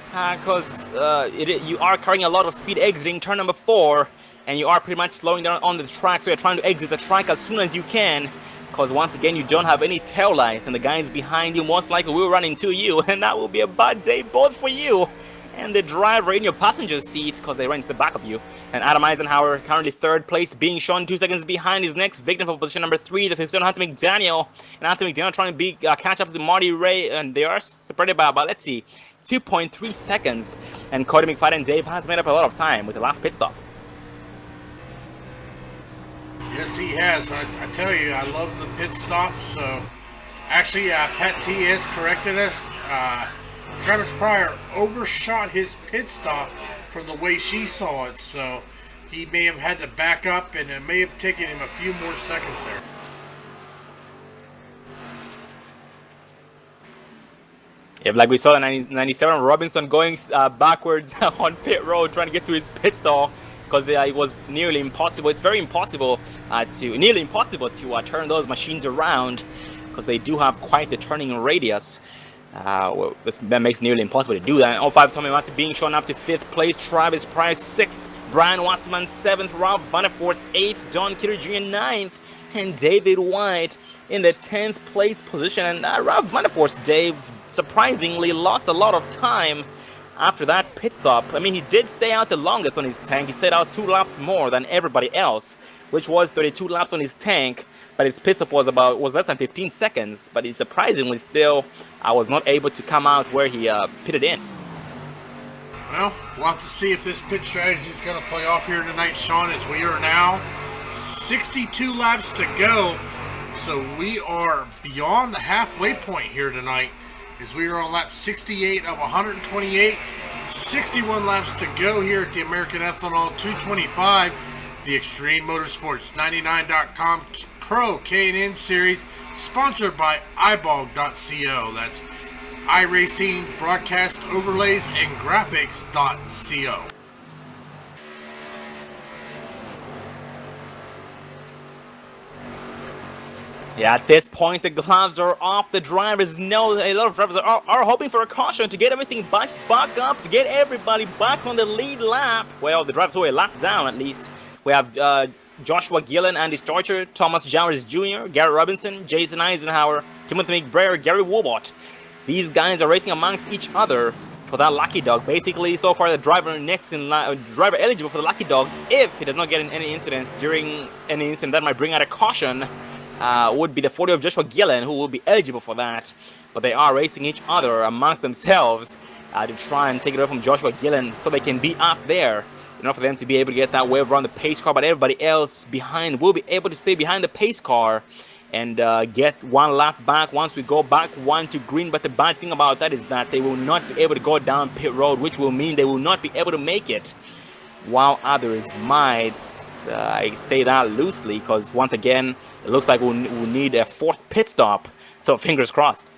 because you are carrying a lot of speed exiting turn number 4, and you are pretty much slowing down on the track, so you're trying to exit the track as soon as you can, because once again you don't have any tail lights, and the guys behind you most likely will run into you, and that will be a bad day both for you and the driver in your passenger seat, because they ran into the back of you. And Adam Eisenhower, currently 3rd place, being shown 2 seconds behind his next victim for position number 3, the 57 Hunter McDaniel. And Hunter McDaniel trying to catch up to Marty Ray, and they are separated by about, let's see, 2.3 seconds. And Cody McFadden and Dave has made up a lot of time with the last pit stop. Yes, he has. I tell you, I love the pit stops. So, actually, Pat T has corrected us. Travis Pryor overshot his pit stop from the way she saw it, so he may have had to back up, and it may have taken him a few more seconds there. Yeah, like we saw the 97 Robinson going backwards on pit road, trying to get to his pit stall, because it was nearly impossible. It's very impossible to turn those machines around, because they do have quite the turning radius. Well, that makes it nearly impossible to do that. 05 Tommy Massey being shown up to 5th place, Travis Price 6th, Brian Wasserman 7th, Rob Vanderforst 8th, John Kitty Jr. 9th, and David White in the 10th place position. And Rob Vanderforst, Dave, surprisingly lost a lot of time after that pit stop. I mean, he did stay out the longest on his tank. He stayed out 2 laps more than everybody else, which was 32 laps on his tank. But his pit stop was less than 15 seconds. But he surprisingly still was not able to come out where he pitted in. Well, we'll have to see if this pit strategy is going to play off here tonight, Sean, as we are now 62 laps to go. So we are beyond the halfway point here tonight, as we are on lap 68 of 128. 61 laps to go here at the American Ethanol 225, the Extreme Motorsports 99.com Pro K&N Series, sponsored by eyeball.co. That's iRacing, Broadcast Overlays, and Graphics.co. Yeah, at this point, the gloves are off. The drivers know, a lot of drivers are hoping for a caution to get everything back up, to get everybody back on the lead lap. Well, the drivers who are a lap down, at least. We have Joshua Gillen, Andy Starcher, Thomas Jowers Jr., Gary Robinson, Jason Eisenhower, Timothy McBrayer, Gary Woolbot. These guys are racing amongst each other for that lucky dog. Basically, so far, the driver next in line, driver eligible for the lucky dog, if he does not get in any incidents during any incident that might bring out a caution, would be the 40 of Joshua Gillen, who will be eligible for that. But they are racing each other amongst themselves to try and take it away from Joshua Gillen so they can be up there in order for them to be able to get that wave around the pace car. But everybody else behind will be able to stay behind the pace car and get 1 lap back once we go back 1 to green. But the bad thing about that is that they will not be able to go down pit road, which will mean they will not be able to make it, while others might. I say that loosely because, once again, it looks like we'll need a 4th pit stop, so fingers crossed.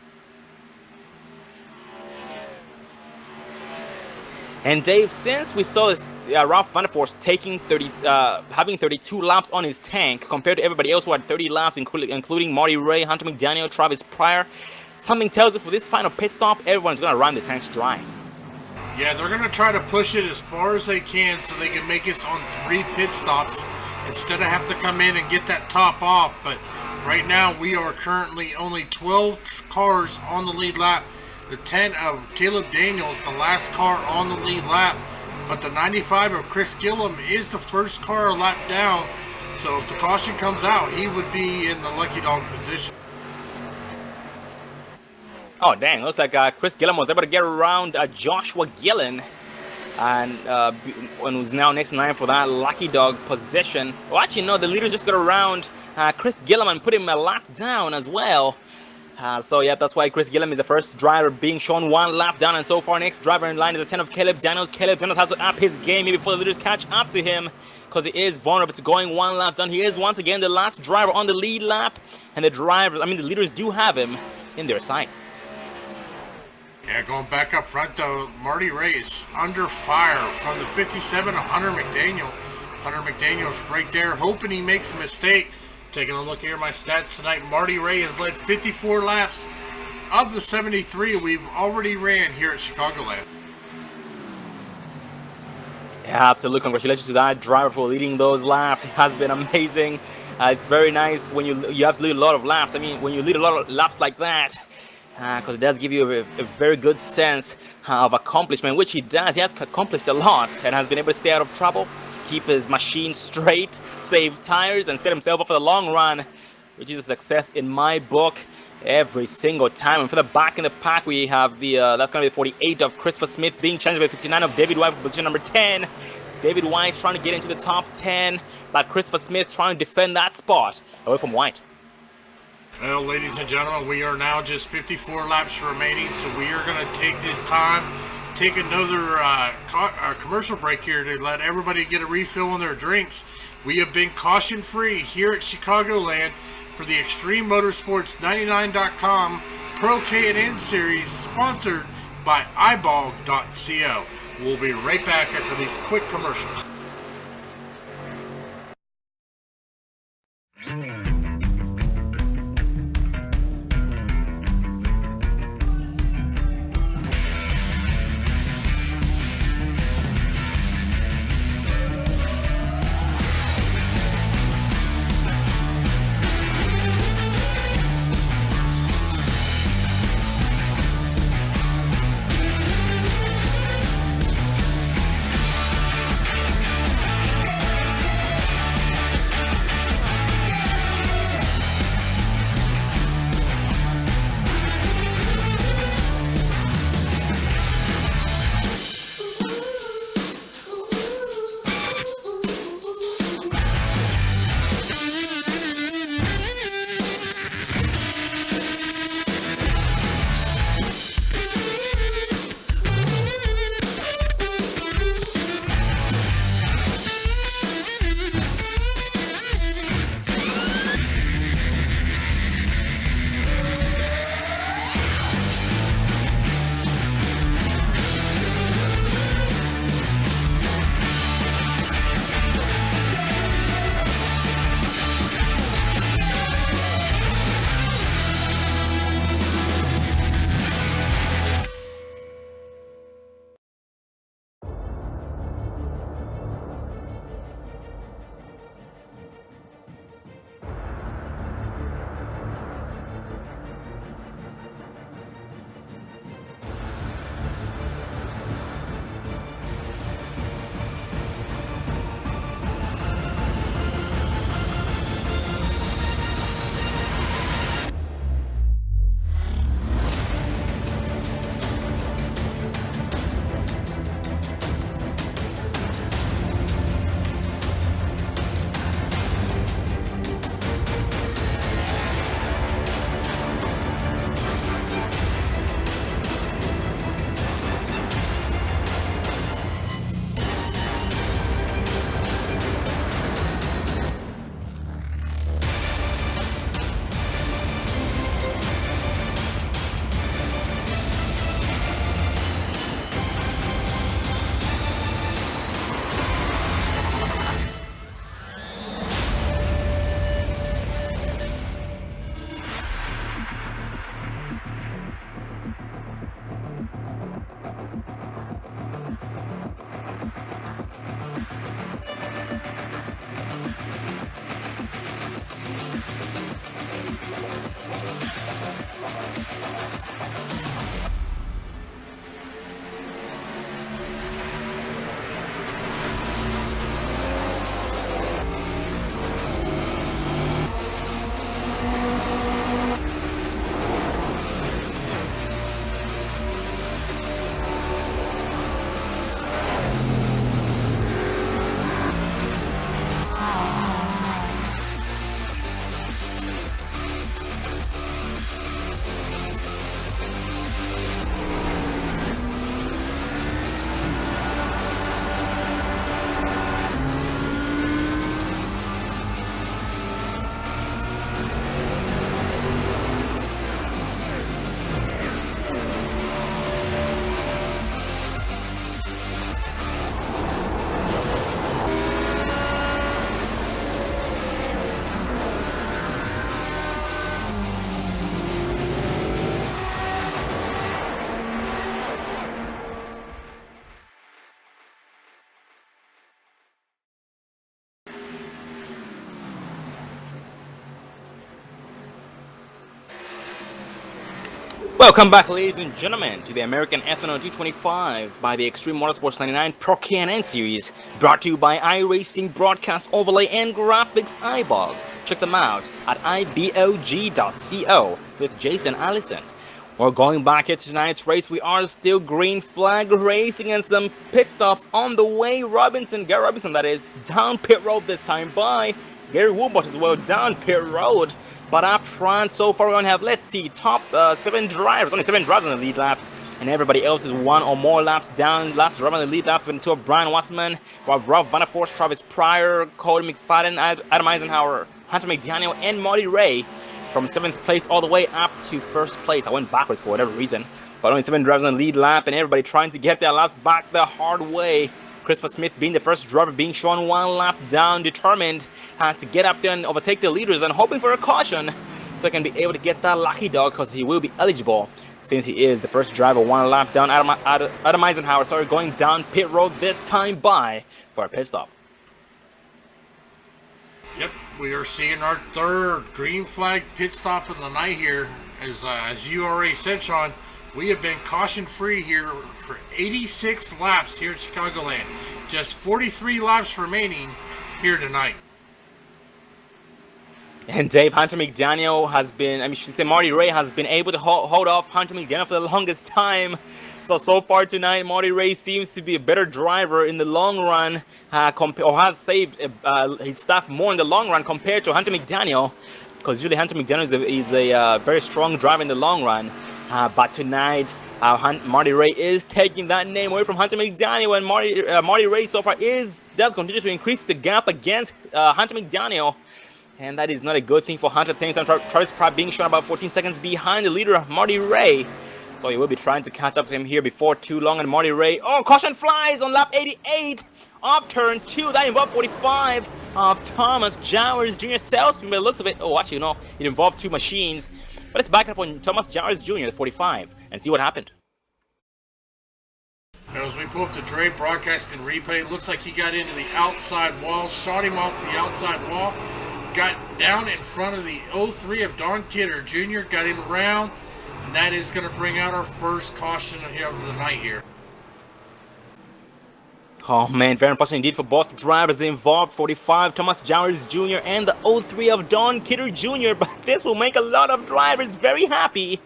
And Dave, since we saw Ralph Vanderforst taking having 32 laps on his tank compared to everybody else who had 30 laps, including Marty Ray, Hunter McDaniel, Travis Pryor, something tells me for this final pit stop, everyone's going to run the tanks dry. Yeah, they're going to try to push it as far as they can so they can make us on 3 pit stops instead of have to come in and get that top off. But right now, we are currently only 12 cars on the lead lap. The 10 of Caleb Daniels, the last car on the lead lap. But the 95 of Chris Gillum is the first car a lap down. So if the caution comes out, he would be in the lucky dog position. Oh, dang. Looks like Chris Gillen was able to get around Joshua Gillen and who's now next in line for that lucky dog position. Well, actually, no, the leaders just got around Chris Gillen and put him a lap down as well. So, yeah, that's why Chris Gillen is the first driver being shown 1 lap down. And so far, next driver in line is the 10 of Caleb Daniels. Caleb Daniels has to up his game maybe before the leaders catch up to him, because he is vulnerable to going 1 lap down. He is once again the last driver on the lead lap. And the leaders do have him in their sights. Yeah, going back up front, though, Marty Ray is under fire from the 57 of Hunter McDaniel. Hunter McDaniel's right there, hoping he makes a mistake. Taking a look here at my stats tonight, Marty Ray has led 54 laps of the 73 we've already ran here at Chicagoland. Yeah, absolutely. Congratulations to that driver for leading those laps. It has been amazing. It's very nice when you have to lead a lot of laps. I mean, when you lead a lot of laps like that, because it does give you a very good sense of accomplishment, which he does. He has accomplished a lot and has been able to stay out of trouble, keep his machine straight, save tires, and set himself up for the long run, which is a success in my book every single time. And for the back in the pack, we have the that's going to be the 48 of Christopher Smith being challenged by 59 of David White for position number 10. David White trying to get into the top 10, but Christopher Smith trying to defend that spot away from White. Well, ladies and gentlemen, we are now just 54 laps remaining, so we are going to take this time, take another commercial break here to let everybody get a refill on their drinks. We have been caution-free here at Chicagoland for the Extreme Motorsports 99.com Pro K&N Series, sponsored by eyeball.co. We'll be right back after these quick commercials. Welcome back, ladies and gentlemen, to the American Ethanol 225 by the Extreme Motorsports 99 Pro K&N Series, brought to you by iRacing Broadcast Overlay and Graphics iBog. Check them out at ibog.co with Jason Allison. We're going back here to tonight's race. We are still green flag racing and some pit stops on the way. Gary Robinson, that is, down pit road this time by Gary Woolbot as well, down pit road. But up front, so far we're going to have, let's see, top 7 drivers. Only 7 drivers on the lead lap. And everybody else is 1 or more laps down. Last driver on the lead laps went to Brian Wasserman, Ralph Vanderforst, Travis Pryor, Cody McFadden, Adam Eisenhower, Hunter McDaniel, and Marty Ray from 7th place all the way up to 1st place. I went backwards for whatever reason. But only 7 drivers on the lead lap, and everybody trying to get their laps back the hard way. Christopher Smith being the first driver, being shown 1 lap down, determined to get up there and overtake the leaders and hoping for a caution so he can be able to get that lucky dog, because he will be eligible since he is the first driver 1 lap down. Adam Eisenhower, going down pit road this time by for a pit stop. Yep, we are seeing our 3rd green flag pit stop of the night here. As you already said, Sean, we have been caution-free here for 86 laps here at Chicagoland. Just 43 laps remaining here tonight. And Dave, Hunter McDaniel has been, Marty Ray has been able to hold off Hunter McDaniel for the longest time. So far tonight, Marty Ray seems to be a better driver in the long run, or has saved his stuff more in the long run compared to Hunter McDaniel, because usually Hunter McDaniel is a very strong driver in the long run. But tonight, Marty Ray is taking that name away from Hunter McDaniel, and Marty Ray so far does continue to increase the gap against Hunter McDaniel, and that is not a good thing for Hunter. At the same time, Travis Pratt being shown about 14 seconds behind the leader, Marty Ray. So he will be trying to catch up to him here before too long, and Marty Ray, caution flies on lap 88 off turn 2. That involved 45 of Thomas Jowers Jr. Salesman. By the looks of it, actually, no, it involved 2 machines. But let's back up on Thomas Jowers Jr. at 45 and see what happened. As we pull up the Dre broadcast and replay, it looks like he got into the outside wall, shot him off the outside wall, got down in front of the 03 of Don Kidder Jr., got him around, and that is going to bring out our first caution of the night here. Oh man, very unfortunate indeed for both drivers involved, 45 Thomas Jowers Jr. and the 03 of Don Kidder Jr. But this will make a lot of drivers very happy,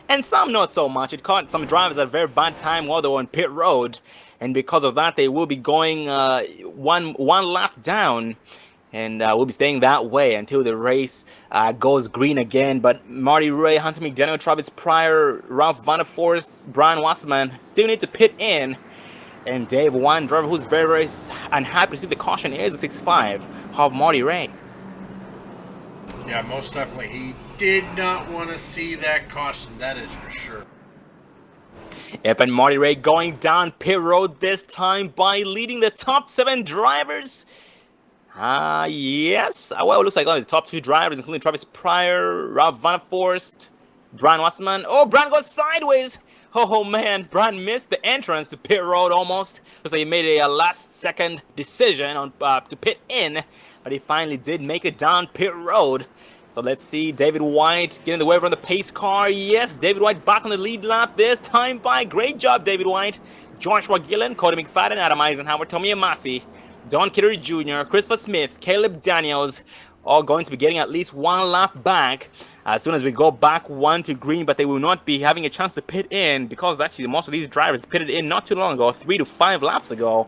and some not so much. It caught some drivers at a very bad time while they were on pit road, and because of that they will be going one lap down, and we'll be staying that way until the race goes green again. But Marty Ray, Hunter McDaniel, Travis Pryor, Ralph Vanderforst, Brian Wasserman still need to pit in. And Dave, one driver who's very, very unhappy to see the caution is the 6'5" of Marty Ray. Yeah, most definitely. He did not want to see that caution, that is for sure. Yep, and Marty Ray going down pit road this time by leading the top 7 drivers. Yes. Well, it looks like only the top 2 drivers, including Travis Pryor, Ralph Vanderforst, Brian Wasserman. Brian goes sideways. Oh man, Brian missed the entrance to pit road almost. Looks like he made a last-second decision on to pit in, but he finally did make it down pit road. So let's see, David White getting the way from the pace car. Yes, David White back on the lead lap this time by. Great job, David White. Joshua Gillen, Cody McFadden, Adam Eisenhower, Tommy Amasi, Don Kidder Jr., Christopher Smith, Caleb Daniels, all going to be getting at least 1 lap back as soon as we go back 1 to green, but they will not be having a chance to pit in because actually most of these drivers pitted in not too long ago, 3 to 5 laps ago,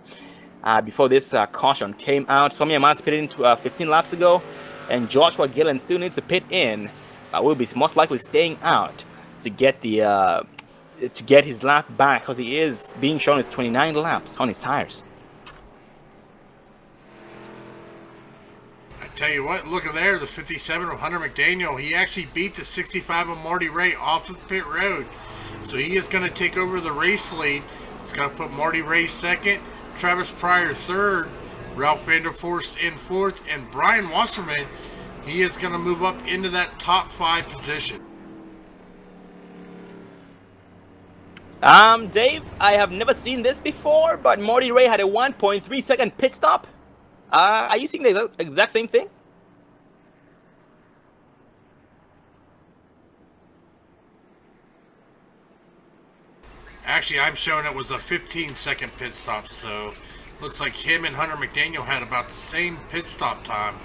before this caution came out. Tommy Amasi pitted in 15 laps ago, and Joshua Gillen still needs to pit in, but will be most likely staying out to get the to get his lap back because he is being shown with 29 laps on his tires. Tell you what, look at there, the 57 of Hunter McDaniel. He actually beat the 65 of Marty Ray off of the pit road. So he is going to take over the race lead. It's going to put Marty Ray second, Travis Pryor third, Ralph Vanderforst in fourth, and Brian Wasserman, he is going to move up into that top 5 position. Dave, I have never seen this before, but Marty Ray had a 1.3 second pit stop. Are you seeing the exact same thing? Actually, I'm showing it was a 15-second pit stop, so looks like him and Hunter McDaniel had about the same pit stop time.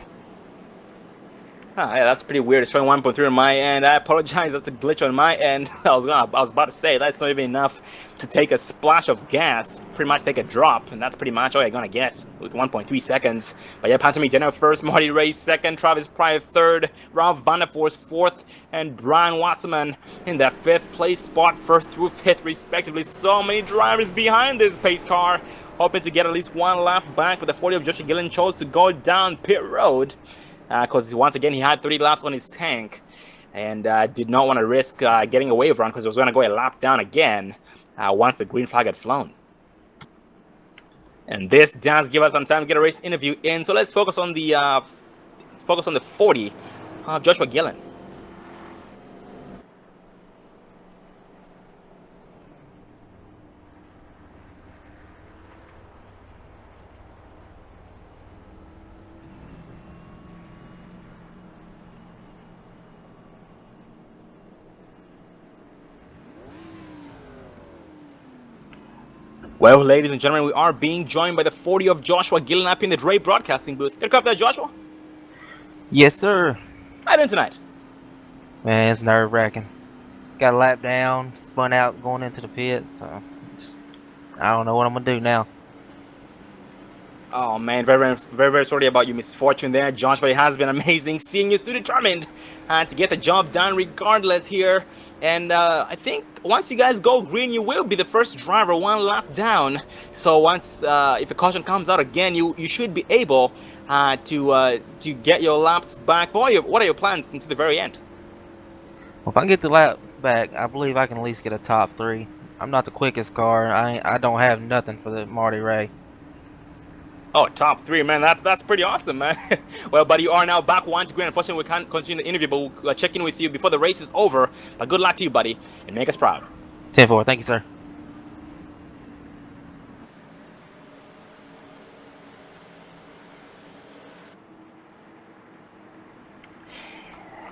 Yeah, that's pretty weird. It's showing 1.3 on my end. I apologize. That's a glitch on my end. I was about to say that's not even enough to take a splash of gas. Pretty much take a drop, and that's pretty much all you're gonna get with 1.3 seconds. But yeah, Panther McDaniel first, Marty Ray second, Travis Pryor third, Ralph Vanderforce fourth, and Brian Wasserman in the fifth place spot, first through fifth respectively. So many drivers behind this pace car, hoping to get at least one lap back. But the 40 of Joshua Gillen chose to go down pit road, because once again he had 30 laps on his tank and did not want to risk getting a wave run because he was going to go a lap down again once the green flag had flown. And this does give us some time to get a race interview in, so let's focus on the 40 of Joshua Gillen. Well, ladies and gentlemen, we are being joined by the 40 of Joshua Gillen up in the Dre broadcasting booth. Get a cup there, Joshua? Yes, sir. How you doing tonight? Man, it's nerve-wracking. Got a lap down, spun out going into the pit, so I don't know what I'm going to do now. Oh man, very sorry about your misfortune there, Josh, but it has been amazing seeing you still determined to get the job done regardless here. And I think once you guys go green, you will be the first driver one lap down. So once, if a caution comes out again, you should be able to get your laps back. What are your plans into the very end? Well, if I get the lap back, I believe I can at least get a top 3. I'm not the quickest car. I don't have nothing for the Marty Ray. Oh, top 3, man. That's pretty awesome, man. Well, buddy, you are now back one to green. Unfortunately, we can't continue the interview, but we'll check in with you before the race is over. But good luck to you, buddy, and make us proud. 10-4. Thank you, sir.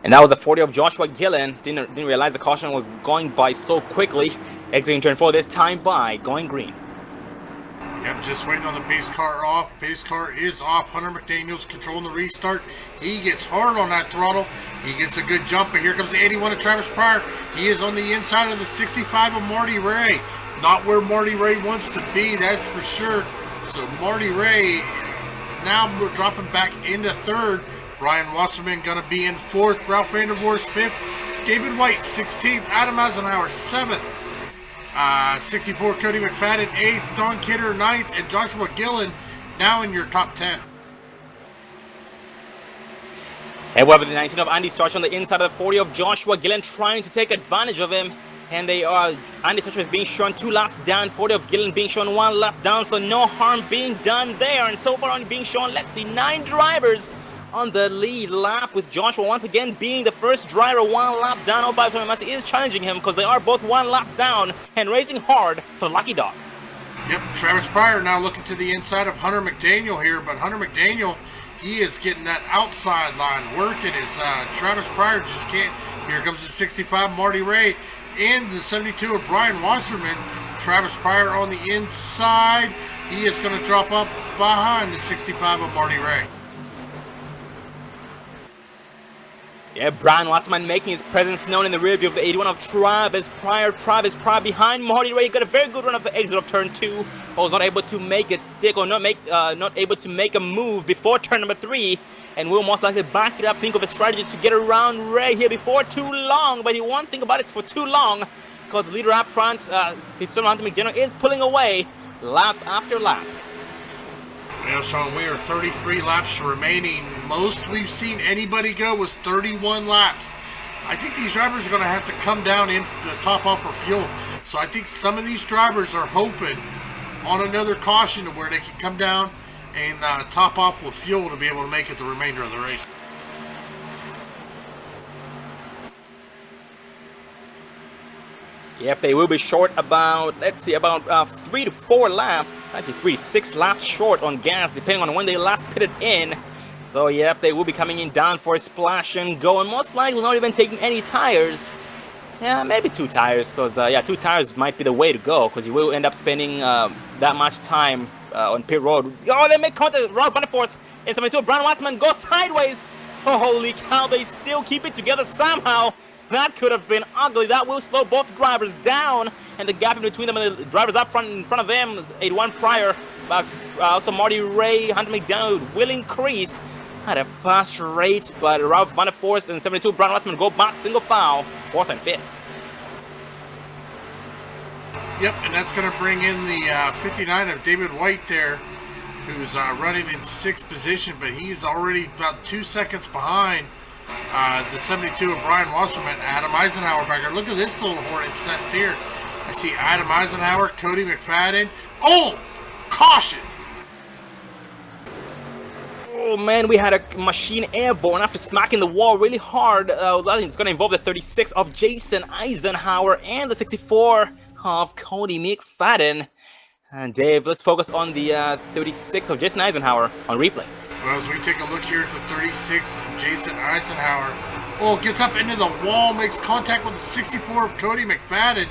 And that was a 40 of Joshua Gillen. Didn't realize the caution was going by so quickly. Exiting turn 4 this time by going green. Yep, just waiting on the pace car off. Pace car is off. Hunter McDaniel's controlling the restart. He gets hard on that throttle. He gets a good jump, but here comes the 81 of Travis Pryor. He is on the inside of the 65 of Marty Ray. Not where Marty Ray wants to be, that's for sure. So Marty Ray now dropping back into third. Brian Wasserman going to be in fourth. Ralph Vandervoorst fifth. David White 16th. Adam Eisenhower 7th. 64 Cody McFadden 8th, Don Kidder 9th, and Joshua Gillen now in your top 10. And we have the 19 of Andy Starch on the inside of the 40 of Joshua Gillen trying to take advantage of him. And they are, Andy Starch is being shown 2 laps down, 40 of Gillen being shown 1 lap down, so no harm being done there. And so far only being shown, let's see, 9 drivers on the lead lap, with Joshua once again being the first driver 1 lap down. 05 Tommy Massey is challenging him because they are both 1 lap down and racing hard for Lucky Dog. Yep, Travis Pryor now looking to the inside of Hunter McDaniel here, but Hunter McDaniel, he is getting that outside line working as Travis Pryor just can't. Here comes the 65 Marty Ray and the 72 of Brian Wasserman. Travis Pryor on the inside. He is going to drop up behind the 65 of Marty Ray. Yeah, Brian Wasserman making his presence known in the rear view of the 81 of Travis Pryor. Travis Pryor behind Marty Ray got a very good run of the exit of turn 2, but was not able to make it stick, or not able to make a move before turn number 3, and will most likely back it up, think of a strategy to get around Ray here before too long. But he won't think about it for too long, because the leader up front, 57 Hunter McDaniel, is pulling away lap after lap. Well, Sean, we are 33 laps remaining. Most we've seen anybody go was 31 laps. I think these drivers are going to have to come down in the top off for fuel. So I think some of these drivers are hoping on another caution to where they can come down and top off with fuel to be able to make it the remainder of the race. Yep, they will be short about, let's see, about 3 to 4 laps. Actually, 3 to 6 laps short on gas, depending on when they last pitted in. So, yep, they will be coming in down for a splash and go, and most likely not even taking any tires. Yeah, maybe 2 tires, because yeah, 2 tires might be the way to go, because you will end up spending that much time on pit road. Oh, they make contact. Rob Vanderforce in 72. Brian Wassman goes sideways. Oh, holy cow, they still keep it together somehow. That could have been ugly. That will slow both drivers down, and the gap in between them and the drivers up front in front of them is 81 prior. Also Marty Ray, Hunter McDaniel will increase at a fast rate, but Rob Vanderforce and 72 Brian Wassman go back single file, 4th and 5th. Yep, and that's going to bring in the 59 of David White there, who's running in 6th position, but he's already about 2 seconds behind the 72 of Brian Wasserman. Adam Eisenhower back there. Look at this little hornet's nest here. I see Adam Eisenhower, Cody McFadden. Oh, caution! Oh man, we had a machine airborne after smacking the wall really hard. That is going to involve the 36 of Jason Eisenhower and the 64 of Cody McFadden. And Dave, let's focus on the 36 of Jason Eisenhower on replay. Well, as we take a look here at the 36 of Jason Eisenhower. Oh, gets up into the wall, makes contact with the 64 of Cody McFadden.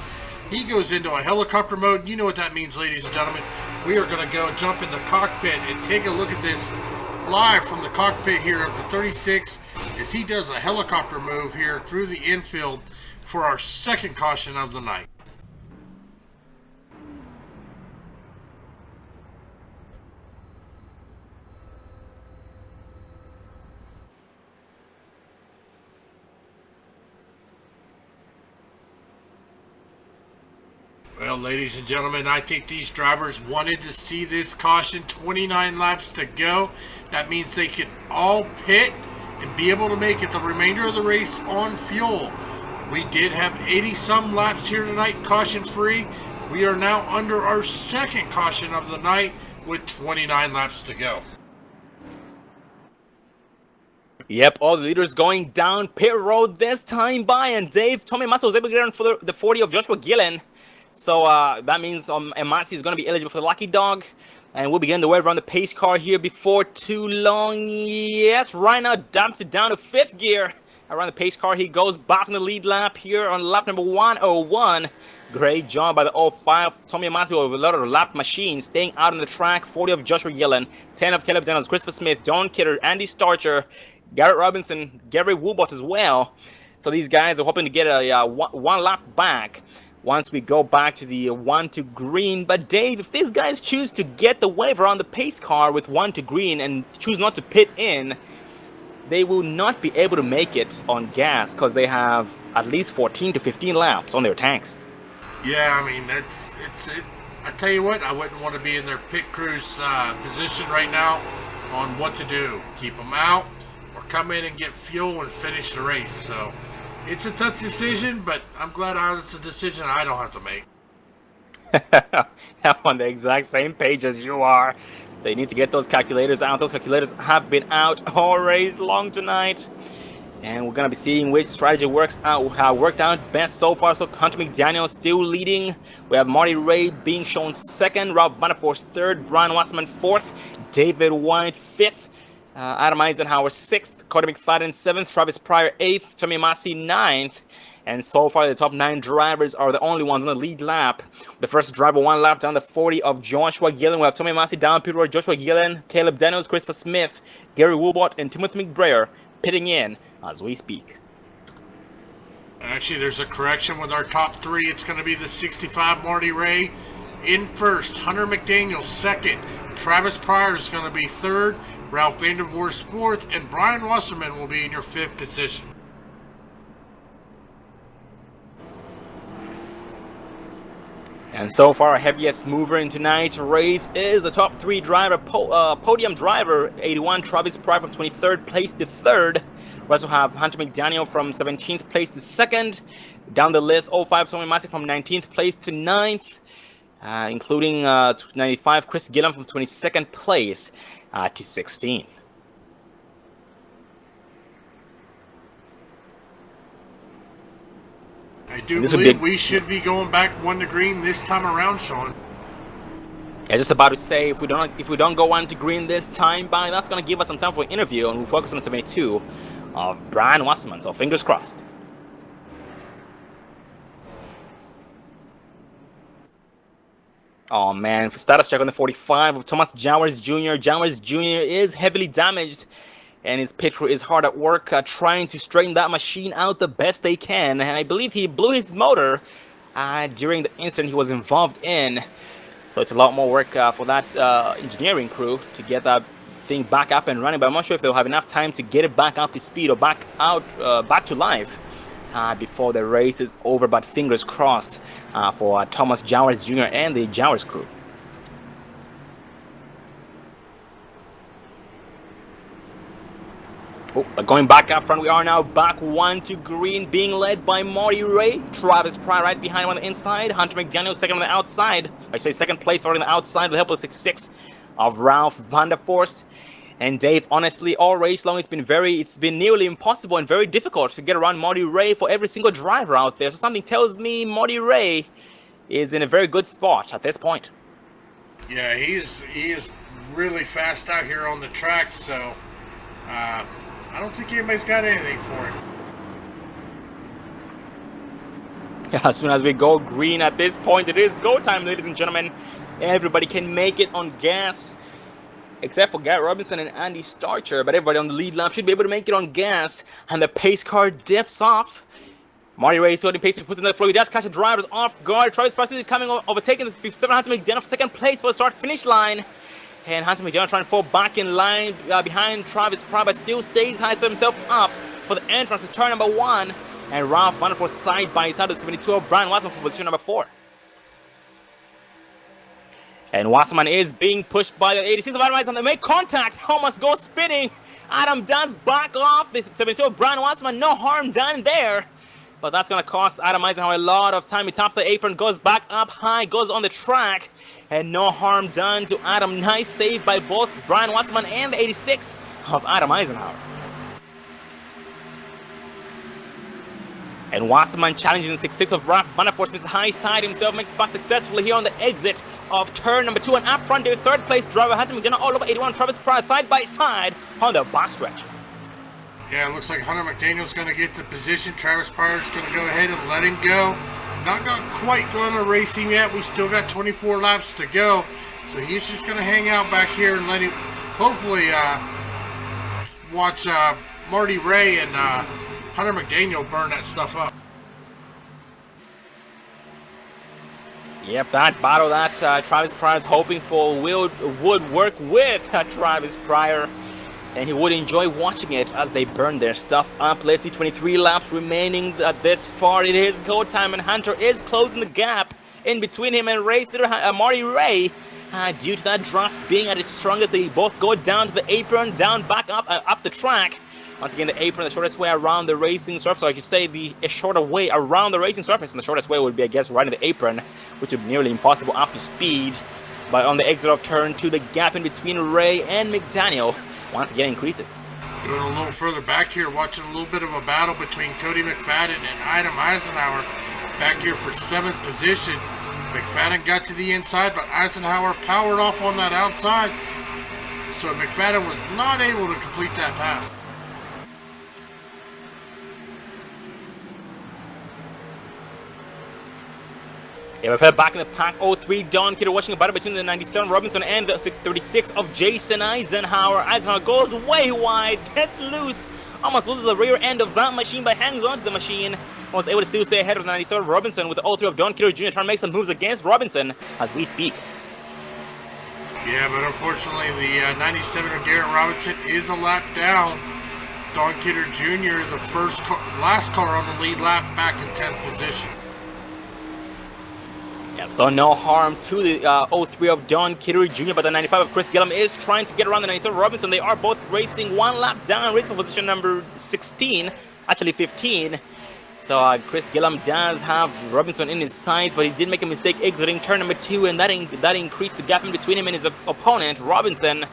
He goes into a helicopter mode. You know what that means, ladies and gentlemen. We are going to go jump in the cockpit and take a look at this live from the cockpit here of the 36 as he does a helicopter move here through the infield for our second caution of the night. Well, ladies and gentlemen, I think these drivers wanted to see this caution. 29 laps to go. That means they can all pit and be able to make it the remainder of the race on fuel. We did have 80-some laps here tonight, caution-free. We are now under our second caution of the night with 29 laps to go. Yep, all the leaders going down pit road this time by, and Dave, Tommy Massa was able to get on for the 40 of Joshua Gillen. So that means Masi is going to be eligible for the Lucky Dog. And we'll begin the wave around the pace car here before too long. Yes, right now dumps it down to 5th gear. Around the pace car, he goes back on the lead lap here on lap number 101. Great job by the 05 Tommy Masi with a lot of lap machines staying out on the track. 40 of Joshua Gillen, 10 of Caleb Daniels, Christopher Smith, Don Kidder, Andy Starcher, Garrett Robinson, Gary Woolbot as well. So these guys are hoping to get a one lap back once we go back to the 1 to green. But Dave, if these guys choose to get the wave around the pace car with 1 to green and choose not to pit in, they will not be able to make it on gas because they have at least 14 to 15 laps on their tanks. Yeah, I mean, I tell you what, I wouldn't want to be in their pit crew's position right now on what to do. Keep them out or come in and get fuel and finish the race. So it's a tough decision, but I'm glad it's a decision I don't have to make. I'm on the exact same page as you are. They need to get those calculators out. Those calculators have been out all race long tonight. And we're going to be seeing which strategy worked out best so far. So Hunter McDaniel still leading. We have Marty Ray being shown 2nd. Rob Vanderforce 3rd. Brian Wasserman 4th. David White 5th. Adam Eisenhower 6th. Cody McFadden 7th. Travis Pryor 8th. Tommy Masi 9th. And so far, the top 9 drivers are the only ones on the lead lap. The first driver 1 lap down the 40 of Joshua Gillen. We have Tommy Masi down pit road, Joshua Gillen, Caleb Daniels, Christopher Smith, Gary Woolbot, and Timothy McBrayer pitting in as we speak. Actually, there's a correction with our top 3. It's going to be the 65 Marty Ray in 1st, Hunter McDaniel 2nd, Travis Pryor is going to be 3rd, Ralph Vandervoorst 4th, and Brian Wasserman will be in your 5th position. And so far, our heaviest mover in tonight's race is the top 3 driver, podium driver, 81, Travis Pryor from 23rd place to 3rd. We also have Hunter McDaniel from 17th place to 2nd. Down the list, 05 Tommy Masi from 19th place to 9th, including 95 Chris Gillen from 22nd place to 16th. I do believe we should be going back 1 to green this time around, Sean. Yeah, just about to say, if we don't go 1 to green this time by, that's going to give us some time for an interview, and we'll focus on the 72 of Brian Wasserman, so fingers crossed. Oh man, for status check on the 45 of Thomas Jowers Jr. Jowers Jr. is heavily damaged, and his pit crew is hard at work trying to straighten that machine out the best they can. And I believe he blew his motor during the incident he was involved in. So it's a lot more work for that engineering crew to get that thing back up and running. But I'm not sure if they'll have enough time to get it back up to speed or back to life before the race is over. But fingers crossed for Thomas Jowers Jr. and the Jowers crew. Oh, but going back up front, we are now back 1 to green, being led by Marty Ray. Travis Pryor right behind him on the inside. Hunter McDaniel second on the outside. I say second place starting on the outside with the help of the 6'6" of Ralph Vanderforst. And Dave, honestly, all race long it's been nearly impossible and very difficult to get around Marty Ray for every single driver out there. So something tells me Marty Ray is in a very good spot at this point. Yeah, he is really fast out here on the track, so I don't think anybody's got anything for him. Yeah, as soon as we go green at this point, it is go time, ladies and gentlemen. Everybody can make it on gas, except for Garrett Robinson and Andy Starcher, but everybody on the lead lap should be able to make it on gas, and the pace car dips off. Marty Ray is holding pace, puts in the floor. He does catch the drivers off guard. Travis Pryor is coming, overtaking the 57 Hunter McDaniel for second place for the start-finish line. And Hunter McDaniel trying to fall back in line behind Travis Pryor, but still stays high, set himself up for the entrance to turn number 1. And Ralph Vanderforst side by side with 72 of Brian Wasserman for position number 4. And Wasserman is being pushed by the 86 of Adam Eisenhower. They make contact, almost goes spinning. Adam does back off. This 72 of Brian Wasserman, no harm done there. But that's going to cost Adam Eisenhower a lot of time. He tops the apron, goes back up high, goes on the track. And no harm done to Adam. Nice save by both Brian Wasserman and the 86 of Adam Eisenhower. And Wasserman challenging the 6'6" of Ralph Vanderforst. Mr. High side himself makes spot successfully here on the exit of turn number 2. And up front there, third place driver Hunter McDaniel all over 81. Travis Pryor side by side on the backstretch. Yeah, it looks like Hunter McDaniel's going to get the position. Travis Pryor's going to go ahead and let him go. Not quite going to race him yet. We still got 24 laps to go. So he's just going to hang out back here and let him, hopefully, watch Marty Ray and Hunter McDaniel burn that stuff up. Yep, that battle that Travis Pryor is hoping for would work with Travis Pryor. And he would enjoy watching it as they burn their stuff up. Let's see, 23 laps remaining this far. It is go time, and Hunter is closing the gap in between him and Ray's leader, Marty Ray. Due to that draft being at its strongest, they both go down to the apron, down, back up the track. Once again, the apron, the shortest way around the racing surface. So I should say a shorter way around the racing surface, and the shortest way would be, I guess, right in the apron, which would be nearly impossible up to speed. But on the exit of turn 2, the gap in between Ray and McDaniel once again increases. Going a little further back here, watching a little bit of a battle between Cody McFadden and Adam Eisenhower back here for 7th position. McFadden got to the inside, but Eisenhower powered off on that outside, so McFadden was not able to complete that pass. Yeah, we've had back in the pack 03, Don Kidder watching a battle between the 97 Robinson and the 36 of Jason Eisenhower. Eisenhower goes way wide, gets loose, almost loses the rear end of that machine, but hangs on to the machine. Was able to still stay ahead of the 97 Robinson with the 03 of Don Kidder Jr. trying to make some moves against Robinson as we speak. Yeah, but unfortunately the 97 of Garrett Robinson is a lap down. Don Kidder Jr., the last car on the lead lap, back in 10th position. Yeah, so no harm to the 03 of Don Kidder Jr., but the 95 of Chris Gillum is trying to get around the 97 Robinson. They are both racing one lap down, racing for position number 16, actually 15. So Chris Gillum does have Robinson in his sights, but he did make a mistake exiting turn number 2, and that increased the gap in between him and his opponent, Robinson.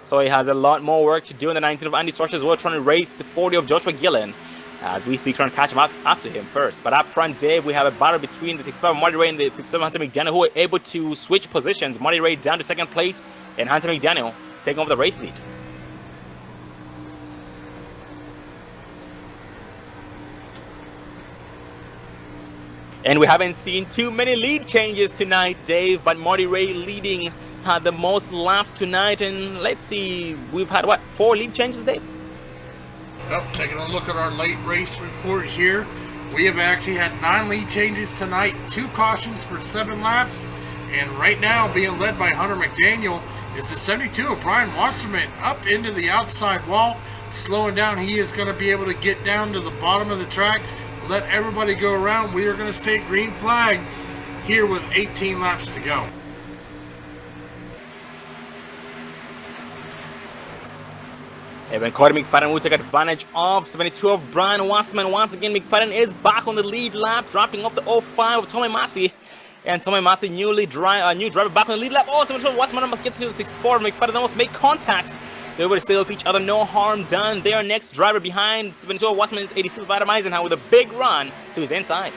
So he has a lot more work to do in the 19 of Andy Starcher as well, trying to race the 40 of Joshua Gillen. As we speak, trying to catch him up to him first. But up front, Dave, we have a battle between the 65 Marty Ray and the 57 Hunter McDaniel, who were able to switch positions. Marty Ray down to second place, and Hunter McDaniel taking over the race lead. And we haven't seen too many lead changes tonight, Dave, but Marty Ray leading the most laps tonight. And let's see, we've had, what, 4 lead changes, Dave? Well, taking a look at our late race report here, we have actually had 9 lead changes tonight, 2 cautions for 7 laps, and right now being led by Hunter McDaniel is the 72 of Brian Wasserman up into the outside wall, slowing down. He is going to be able to get down to the bottom of the track, let everybody go around. We are going to stay green flag here with 18 laps to go. Evan Cody McFadden will take advantage of 72 of Brian Wasserman. Once again, McFadden is back on the lead lap, dropping off the 05 of Tommy Massey. And Tommy Massey, new driver back on the lead lap. Oh, 72 of Wasserman almost gets to the 64. McFadden almost make contact. They will stay with each other, no harm done. Their next driver behind 72 of Wasserman is 86 of Adam Eisenhower with a big run to his inside.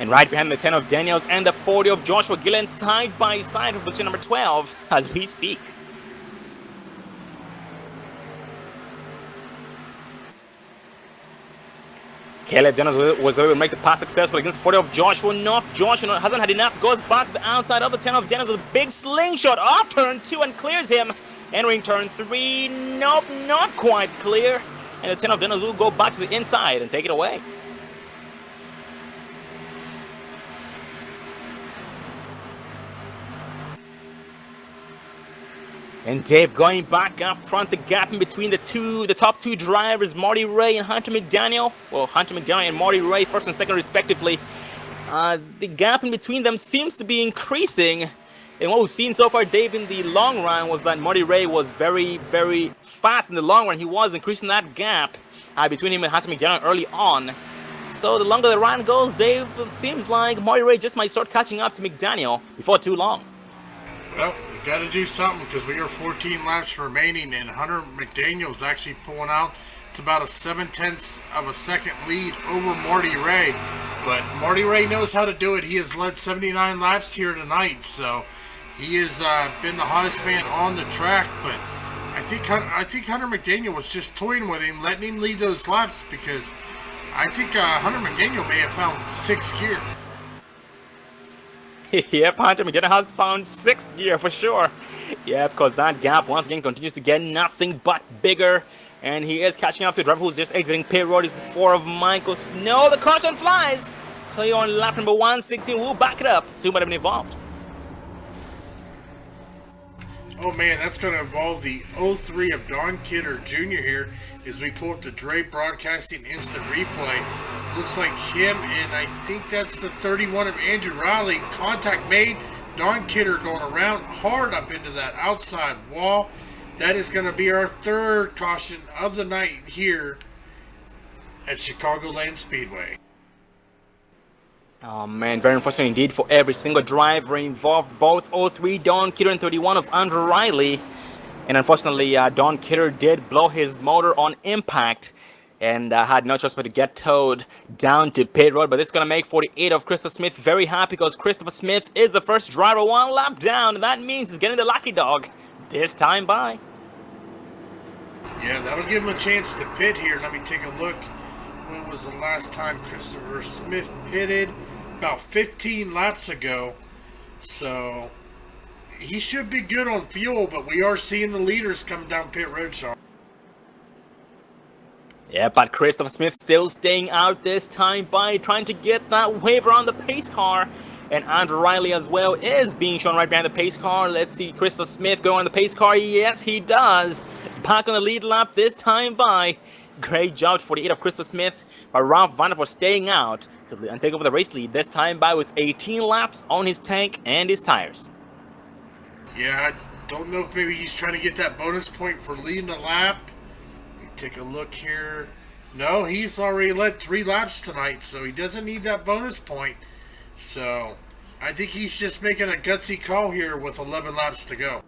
And right behind the 10 of Daniels and the 40 of Joshua Gillen side by side for position number 12 as we speak. Caleb Daniels was able to make the pass successful against the 40 of Joshua. Joshua hasn't had enough, goes back to the outside of the 10 of Daniels with a big slingshot off turn 2 and clears him. Entering turn 3, nope, not quite clear. And the 10 of Daniels will go back to the inside and take it away. And Dave going back up front, the gap in between the top 2 drivers, Marty Ray and Hunter McDaniel. Well, Hunter McDaniel and Marty Ray, first and second respectively. The gap in between them seems to be increasing. And what we've seen so far, Dave, in the long run was that Marty Ray was very, very fast in the long run. He was increasing that gap between him and Hunter McDaniel early on. So the longer the run goes, Dave, it seems like Marty Ray just might start catching up to McDaniel before too long. Well, he's got to do something because we are 14 laps remaining, and Hunter McDaniel is actually pulling out to about a 7/10 of a second lead over Marty Ray. But Marty Ray knows how to do it. He has led 79 laps here tonight, so he has been the hottest man on the track. But I think Hunter McDaniel was just toying with him, letting him lead those laps because I think Hunter McDaniel may have found 6th gear. Yep, Hunter McDaniel has found 6th gear for sure. Yeah, because that gap once again continues to get nothing but bigger. And he is catching up to a driver who's just exiting pit road. This is 4 of Michael Snow. The caution flies. Clear on lap number 116. We'll back it up. 2 might have been involved. Oh man, that's going to involve the 03 of Don Kidder Jr. here as we pull up the Dre Broadcasting Instant Replay. Looks like him, and I think that's the 31 of Andrew Riley. Contact made. Don Kidder going around hard up into that outside wall. That is going to be our 3rd caution of the night here at Chicagoland Speedway. Oh man, very unfortunate indeed for every single driver involved. Both 03 Don Kidder and 31 of Andrew Riley. And unfortunately, Don Kidder did blow his motor on impact and had no choice but to get towed down to pit road. But this is going to make 48 of Christopher Smith very happy because Christopher Smith is the first driver 1 lap down. And that means he's getting the lucky dog this time by. Yeah, that'll give him a chance to pit here. Let me take a look. When was the last time Christopher Smith pitted? About 15 laps ago. So he should be good on fuel, but we are seeing the leaders coming down pit road, Sean. Yeah, but Christopher Smith still staying out this time by trying to get that waiver on the pace car. And Andrew Riley as well is being shown right behind the pace car. Let's see Christopher Smith go on the pace car. Yes, he does. Back on the lead lap this time by. Great job, 48 of Christopher Smith. But Ralph Vandervoort staying out and take over the race lead this time by with 18 laps on his tank and his tires. Yeah, I don't know if maybe he's trying to get that bonus point for leading the lap. Take a look here. No, he's already led 3 laps tonight, so he doesn't need that bonus point. So I think he's just making a gutsy call here with 11 laps to go.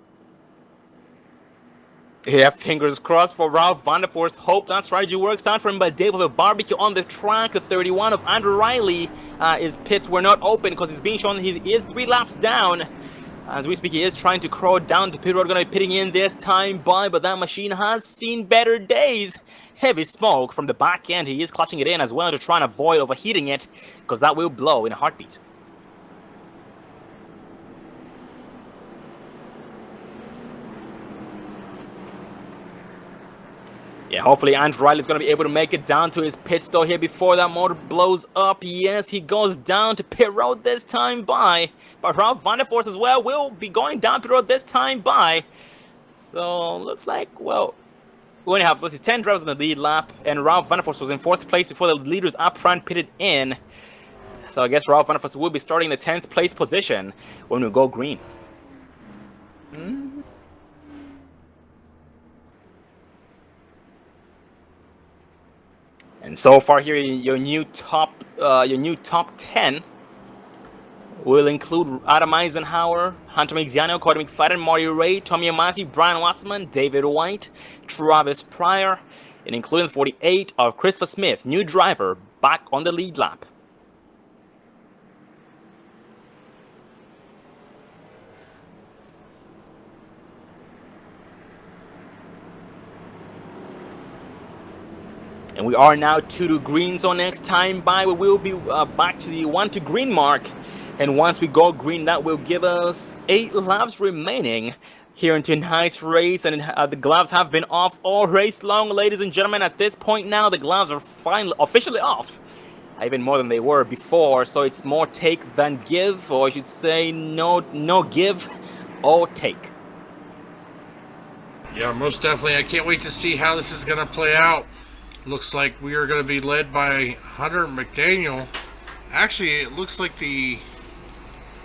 Yeah, fingers crossed for Ralph Vandervoort. Hope that strategy works out for him. But Dave with a barbecue on the track. The 31 of Andrew Riley, his pits were not open because he's being shown he is 3 laps down. As we speak, he is trying to crawl down to pit road, going to be pitting in this time by, but that machine has seen better days. Heavy smoke from the back end. He is clutching it in as well to try and avoid overheating it, because that will blow in a heartbeat. Yeah, hopefully Andrew Riley is going to be able to make it down to his pit stop here before that motor blows up. Yes, he goes down to pit road this time by. But Ralph Vanderforst as well will be going down pit road this time by. So, looks like, well, we only have, let's see, 10 drivers in the lead lap. And Ralph Vanderforst was in 4th place before the leaders up front pitted in. So I guess Ralph Vanderforst will be starting the 10th place position when we go green. And so far here, your new top 10 will include Adam Eisenhower, Hunter McDaniel, Cody McFadden, Marty Ray, Tommy Amasi, Brian Wasserman, David White, Travis Pryor, and including 48 of Christopher Smith, new driver, back on the lead lap. And we are now 2 to green, so next time by we will be back to the 1 to green mark. And once we go green, that will give us 8 laps remaining here in tonight's race. And the gloves have been off all race long, ladies and gentlemen. At this point now, the gloves are finally officially off, even more than they were before. So it's more take than give, or I should say no give, all take. Yeah, most definitely. I can't wait to see how this is going to play out. Looks like we are going to be led by Hunter McDaniel. Actually, it looks like the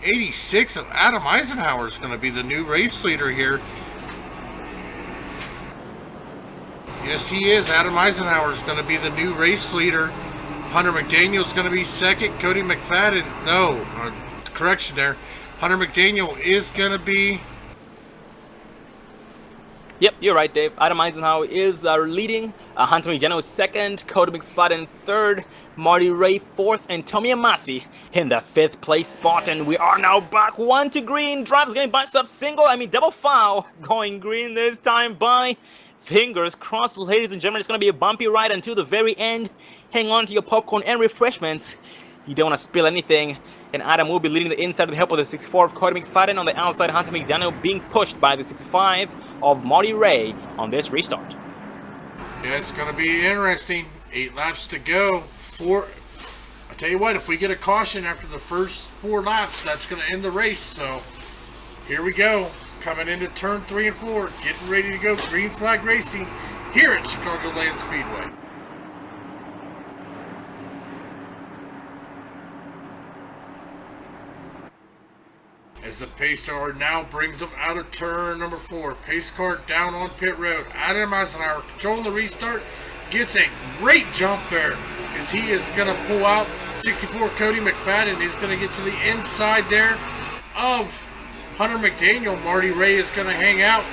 86 of Adam Eisenhower is going to be the new race leader here. Yes, he is. Adam Eisenhower is going to be the new race leader. Hunter McDaniel is going to be second. Cody McFadden, no, correction there. Hunter McDaniel is going to be... Yep, you're right, Dave. Adam Eisenhower is leading. Hunter McDaniel second, Cody McFadden third, Marty Ray fourth, and Tommy Amasi in the 5th place spot. And we are now back 1 to green. Drivers getting bunched up double foul, going green this time by. Fingers crossed, ladies and gentlemen. It's going to be a bumpy ride until the very end. Hang on to your popcorn and refreshments. You don't want to spill anything. And Adam will be leading the inside with the help of the 64 of Cody McFadden. On the outside, Hunter McDaniel being pushed by the 65 of Marty Ray on this restart. Yeah, it's going to be interesting. 8 laps to go. I tell you what, if we get a caution after the first 4 laps, that's going to end the race. So here we go. Coming into turn 3 and 4. Getting ready to go. Green flag racing here at Chicagoland Speedway. As the pace car now brings them out of turn number 4. Pace car down on pit road. Adam Eisenhower controlling the restart. Gets a great jump there as he is going to pull out 64 Cody McFadden. Is going to get to the inside there of Hunter McDaniel. Marty Ray is going to hang out.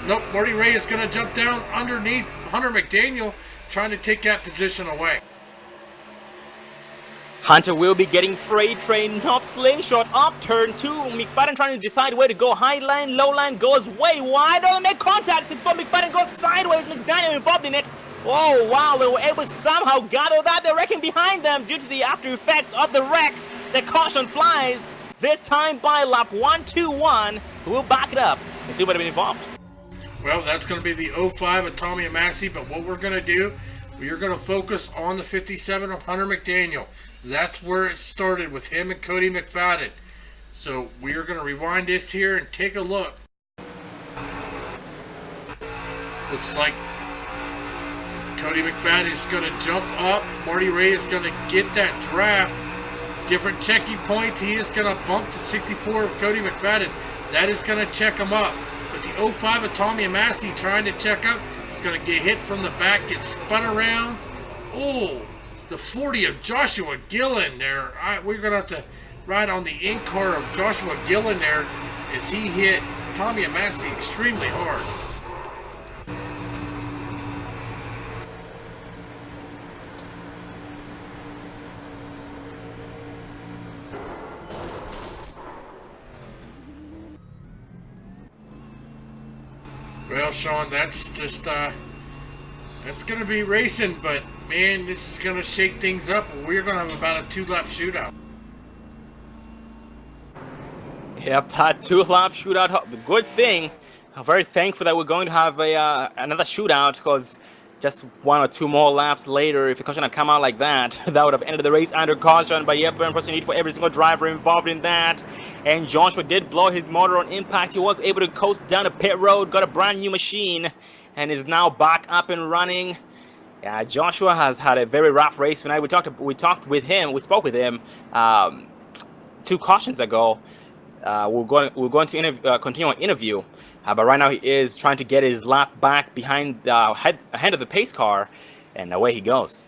Nope, Marty Ray is going to jump down underneath Hunter McDaniel, trying to take that position away. Hunter will be getting freight train up slingshot up turn 2. McFadden trying to decide where to go. High line, low line, goes way wide. Oh, make contact. 64 McFadden goes sideways. McDaniel involved in it. Oh, wow. They were able to somehow gather that. They're wrecking behind them due to the after effects of the wreck. The caution flies. This time by lap 121. We'll back it up and see what have been involved. Well, that's going to be the 05 of Tommy Amasi. But what we're going to do, we are going to focus on the 57 of Hunter McDaniel. That's where it started with him and Cody McFadden. So we are going to rewind this here and take a look. Looks like Cody McFadden is going to jump up. Marty Ray is going to get that draft. Different checking points. He is going to bump the 64 of Cody McFadden. That is going to check him up. But the 05 of Tommy Amasi trying to check up. He's going to get hit from the back, get spun around. Oh, the 40 of Joshua Gillen there. We're going to have to ride on the in-car of Joshua Gillen there as he hit Tommy Amasi extremely hard. Well, Sean, that's just that's gonna be racing, but man, this is gonna shake things up. We're gonna have about a 2-lap shootout. Yep, that 2-lap shootout. Good thing. I'm very thankful that we're going to have another shootout, because just 1 or 2 more laps later, if the caution had come out like that, that would have ended the race under caution. But yep, very unfortunate for every single driver involved in that. And Joshua did blow his motor on impact. He was able to coast down the pit road, got a brand new machine, and is now back up and running. Yeah, Joshua has had a very rough race tonight. We spoke with him 2 cautions ago. We're going to continue our interview, but right now he is trying to get his lap back behind ahead of the pace car, and away he goes.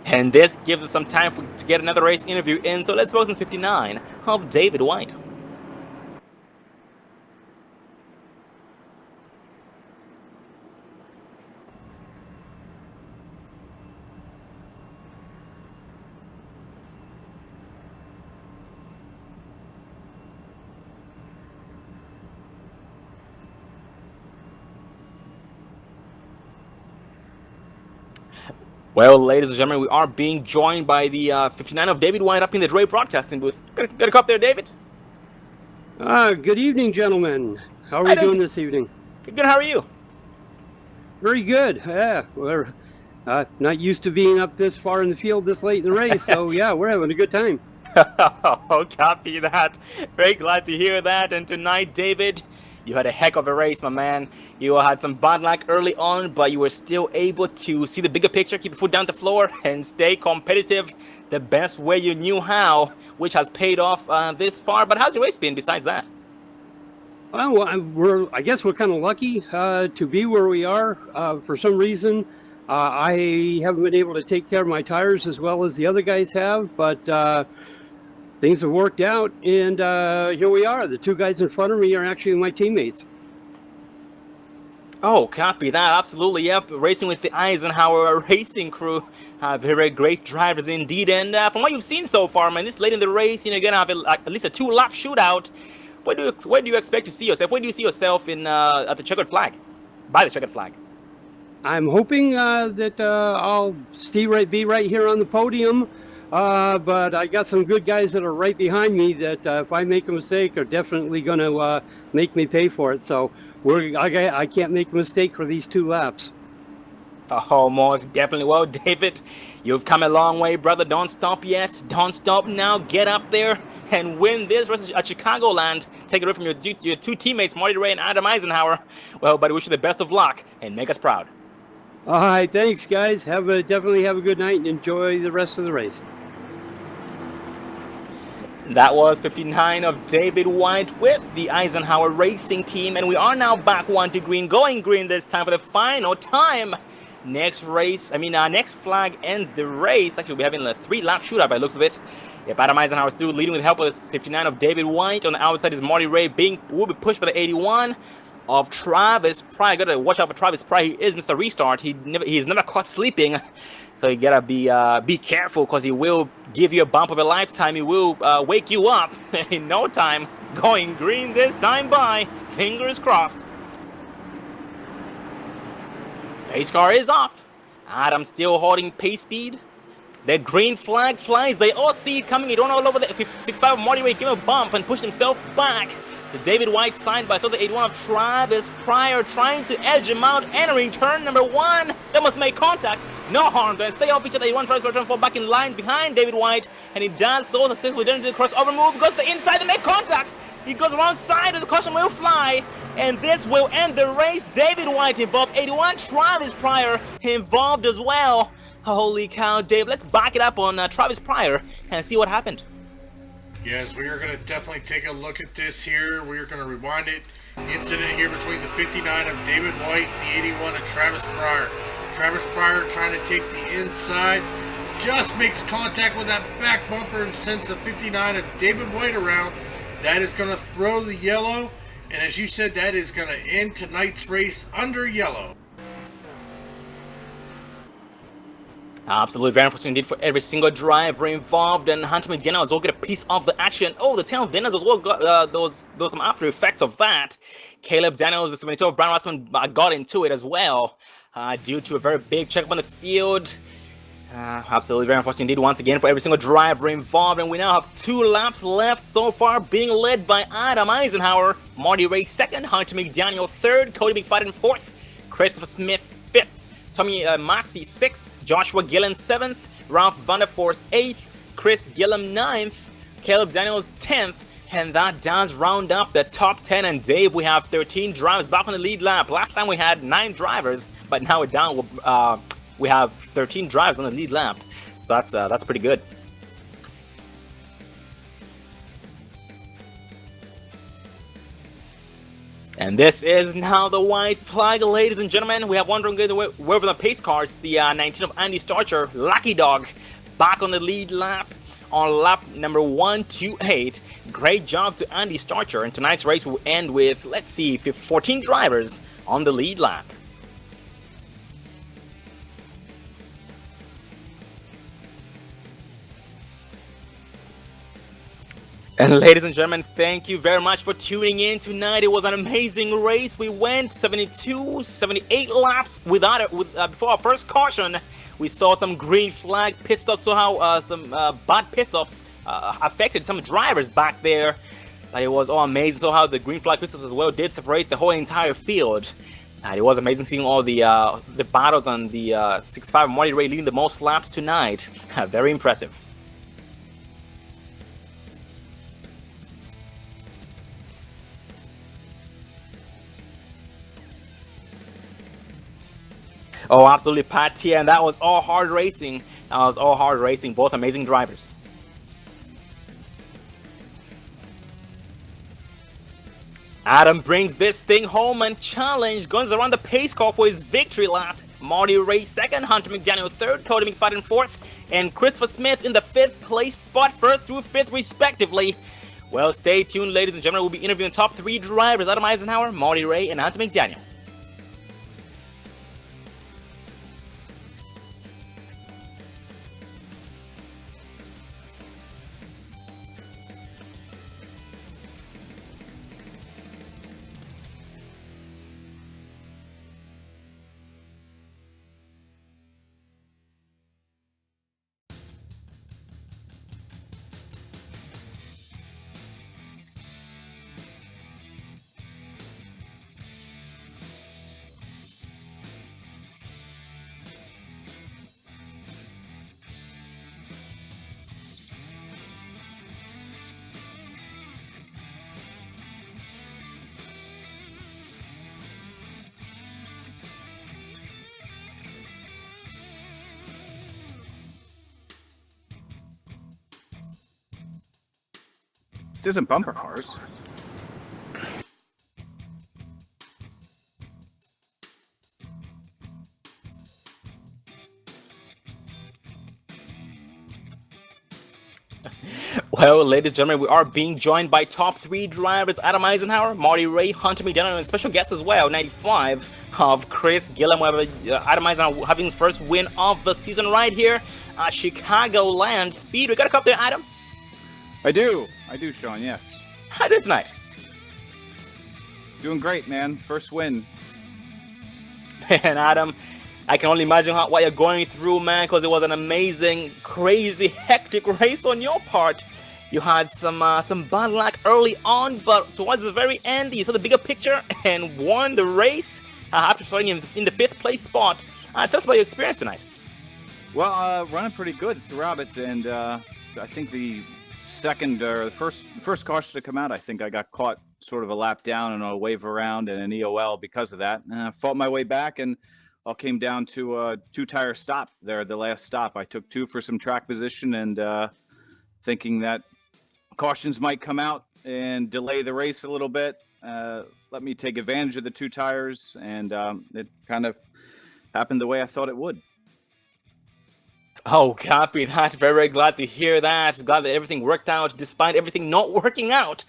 And this gives us some time to get another race interview in. So let's focus on 59 of David White. Well, ladies and gentlemen, we are being joined by the 59 of David White up in the Dre broadcasting booth. Got a cup there, David? Good evening, gentlemen. How are we doing this evening? Good, how are you? Very good. Yeah, we're not used to being up this far in the field this late in the race, so yeah, we're having a good time. Oh, copy that. Very glad to hear that. And tonight, David, you had a heck of a race, my man. You had some bad luck early on, but you were still able to see the bigger picture, keep your foot down the floor, and stay competitive the best way you knew how, which has paid off this far. But how's your race been besides that? Well, I guess we're kind of lucky to be where we are. For some reason, I haven't been able to take care of my tires as well as the other guys have, but things have worked out, and here we are. The 2 guys in front of me are actually my teammates. Oh, copy that. Absolutely, yep. Racing with the Eisenhower Racing crew. Very great drivers indeed. And from what you've seen so far, man, this late in the race, you're going to have at least a 2-lap shootout. Where do you expect to see yourself? Where do you see yourself in at the checkered flag? By the checkered flag? I'm hoping that I'll be right here on the podium. But I got some good guys that are right behind me that if I make a mistake are definitely going to make me pay for it. So I can't make a mistake for these 2 laps. Oh, most definitely. Well, David, you've come a long way, brother. Don't stop yet. Don't stop now. Get up there and win this race at Chicagoland. Take it away from your 2 teammates, Marty Ray and Adam Eisenhower. Well, buddy, wish you the best of luck and make us proud. All right, thanks, guys. Definitely have a good night and enjoy the rest of the race. That was 59 of David White with the Eisenhower Racing team, and we are now back 1 to green, going green this time for the final time. Next flag ends the race. Actually, we're having a 3-lap shootout by the looks of it. Yep, Adam Eisenhower still leading with help of 59 of David White. On the outside is Marty Ray will be pushed by the 81 of Travis Pryor. Gotta watch out for Travis Pryor. He is Mr. Restart. He's never caught sleeping. So you gotta be careful, because he will give you a bump of a lifetime. He will wake you up in no time. Going green this time by. Fingers crossed. Pace car is off. Adam still holding pace speed. The green flag flies. They all see it coming. He don't all over the 65 of Marty Ray. Give him a bump and push himself back. The David White side by the 81 of Travis Pryor trying to edge him out, entering turn number 1. They must make contact. No harm. Going to stay off each other. 81 tries to return fall back in line behind David White, and he does so successfully. Then to the crossover move, goes to the inside to make contact. He goes around side of the caution will fly, and this will end the race. David White involved. 81 Travis Pryor involved as well. Holy cow, Dave. Let's back it up on Travis Pryor and see what happened. Yes, we are going to definitely take a look at this here. We are going to rewind it. Incident here between the 59 of David White and the 81 of Travis Pryor. Travis Pryor trying to take the inside. Just makes contact with that back bumper and sends the 59 of David White around. That is going to throw the yellow. And as you said, that is going to end tonight's race under yellow. Absolutely, very unfortunate indeed for every single driver involved, and Hunter Mediana as well get a piece of the action. Oh, the tail of Daniels as well got there was some after effects of that. Caleb Daniels, the 72 of Brian Rossman, got into it as well due to a very big checkup on the field. Absolutely very unfortunate indeed once again for every single driver involved, and we now have 2 laps left so far, being led by Adam Eisenhower, Marty Ray second, Hunter McDaniel third, Cody McFadden fourth, Christopher Smith fifth, Tommy Massey 6th, Joshua Gillen 7th, Ralph Vanderforst 8th, Chris Gillum 9th, Caleb Daniels 10th, and that does round up the top 10. And Dave, we have 13 drivers back on the lead lap. Last time we had 9 drivers, but now we're down. We have 13 drivers on the lead lap, so that's pretty good. And this is now the white flag, ladies and gentlemen. We have one going away from the pace cars, the 19 of Andy Starcher, Lucky Dog, back on the lead lap on lap number 128. Great job to Andy Starcher. And tonight's race will end with, let's see, 14 drivers on the lead lap. And ladies and gentlemen, thank you very much for tuning in tonight. It was an amazing race. We went 72, 78 laps before our first caution. We saw some green flag pit stops, so how some bad pit stops affected some drivers back there. But it was all amazing. So how the green flag pit stops as well did separate the whole entire field. And it was amazing seeing all the battles on the 6.5 Marty Ray leading the most laps tonight. Very impressive. Oh, absolutely, Pat here, and that was all hard racing. Both amazing drivers. Adam brings this thing home and challenge goes around the pace car for his victory lap. Marty Ray second, Hunter McDaniel third, Cody McFadden fourth, and Christopher Smith in the 5th place spot, first through 5th respectively. Well, stay tuned, ladies and gentlemen. We'll be interviewing the top 3 drivers: Adam Eisenhower, Marty Ray, and Hunter McDaniel. This isn't bumper cars. Well, ladies and gentlemen, we are being joined by top 3 drivers: Adam Eisenhower, Marty Ray, Hunter McDaniel, and special guest as well, 95 of Chris Gillum. Adam Eisenhower having his first win of the season right here at Chicagoland Speed. We got a cup there, Adam. I do, Sean, yes. How did tonight? Doing great, man. First win. And Adam, I can only imagine what you're going through, man, because it was an amazing, crazy, hectic race on your part. You had some bad luck early on, but towards the very end, you saw the bigger picture and won the race after starting in the 5th place spot. Tell us about your experience tonight. Well, running pretty good throughout it, and I think the second or the first caution to come out, I think I got caught sort of a lap down and a wave around and an EOL because of that. And I fought my way back and all came down to a 2-tire stop there, the last stop. I took 2 for some track position and thinking that cautions might come out and delay the race a little bit. Let me take advantage of the 2 tires, and it kind of happened the way I thought it would. Oh, copy that. Very, very glad to hear that. Glad that everything worked out despite everything not working out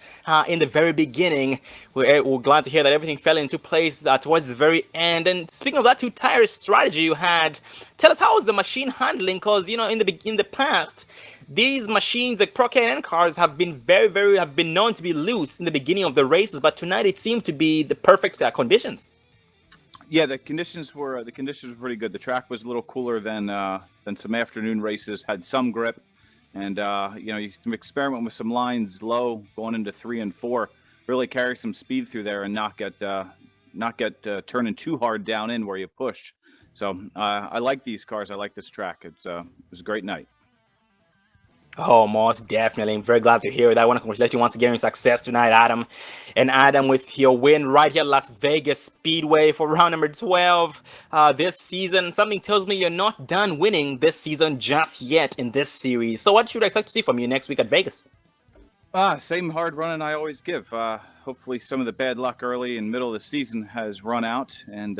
in the very beginning. We're glad to hear that everything fell into place towards the very end. And speaking of that two-tire strategy you had, tell us, how is the machine handling? Because, you know, in the past, these machines, like Pro K&N cars, have been have been known to be loose in the beginning of the races. But tonight it seemed to be the perfect conditions. Yeah, the conditions were pretty good. The track was a little cooler than some afternoon races. Had some grip, and you know, you can experiment with some lines low going into 3 and 4. Really carry some speed through there and not get turning too hard down in where you push. So I like these cars. I like this track. It was a great night. Oh, most definitely. I'm very glad to hear that. I want to congratulate you once again on your success tonight, Adam. And Adam, with your win right here at Las Vegas Speedway for round number 12 this season, something tells me you're not done winning this season just yet in this series. So what should I expect to see from you next week at Vegas? Same hard running I always give. Hopefully some of the bad luck early and middle of the season has run out, and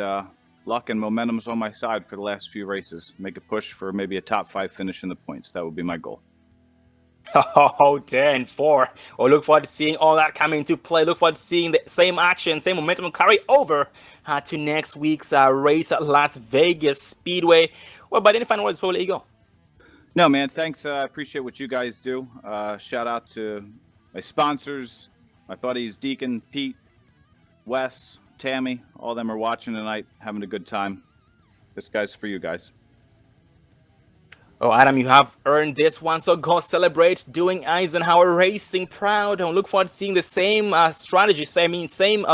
luck and momentum's on my side for the last few races. Make a push for maybe a top 5 finish in the points. That would be my goal. Oh, 10-4. Well, look forward to seeing all that come into play. Look forward to seeing the same action, same momentum carry over to next week's race at Las Vegas Speedway. Well, but any final words before we let you go? No, man, thanks. I appreciate what you guys do. Shout out to my sponsors, my buddies Deacon, Pete, Wes, Tammy. All of them are watching tonight, having a good time. This guy's for you guys. Oh, Adam, you have earned this one, so go celebrate doing Eisenhower Racing proud. And look forward to seeing the same strategy, same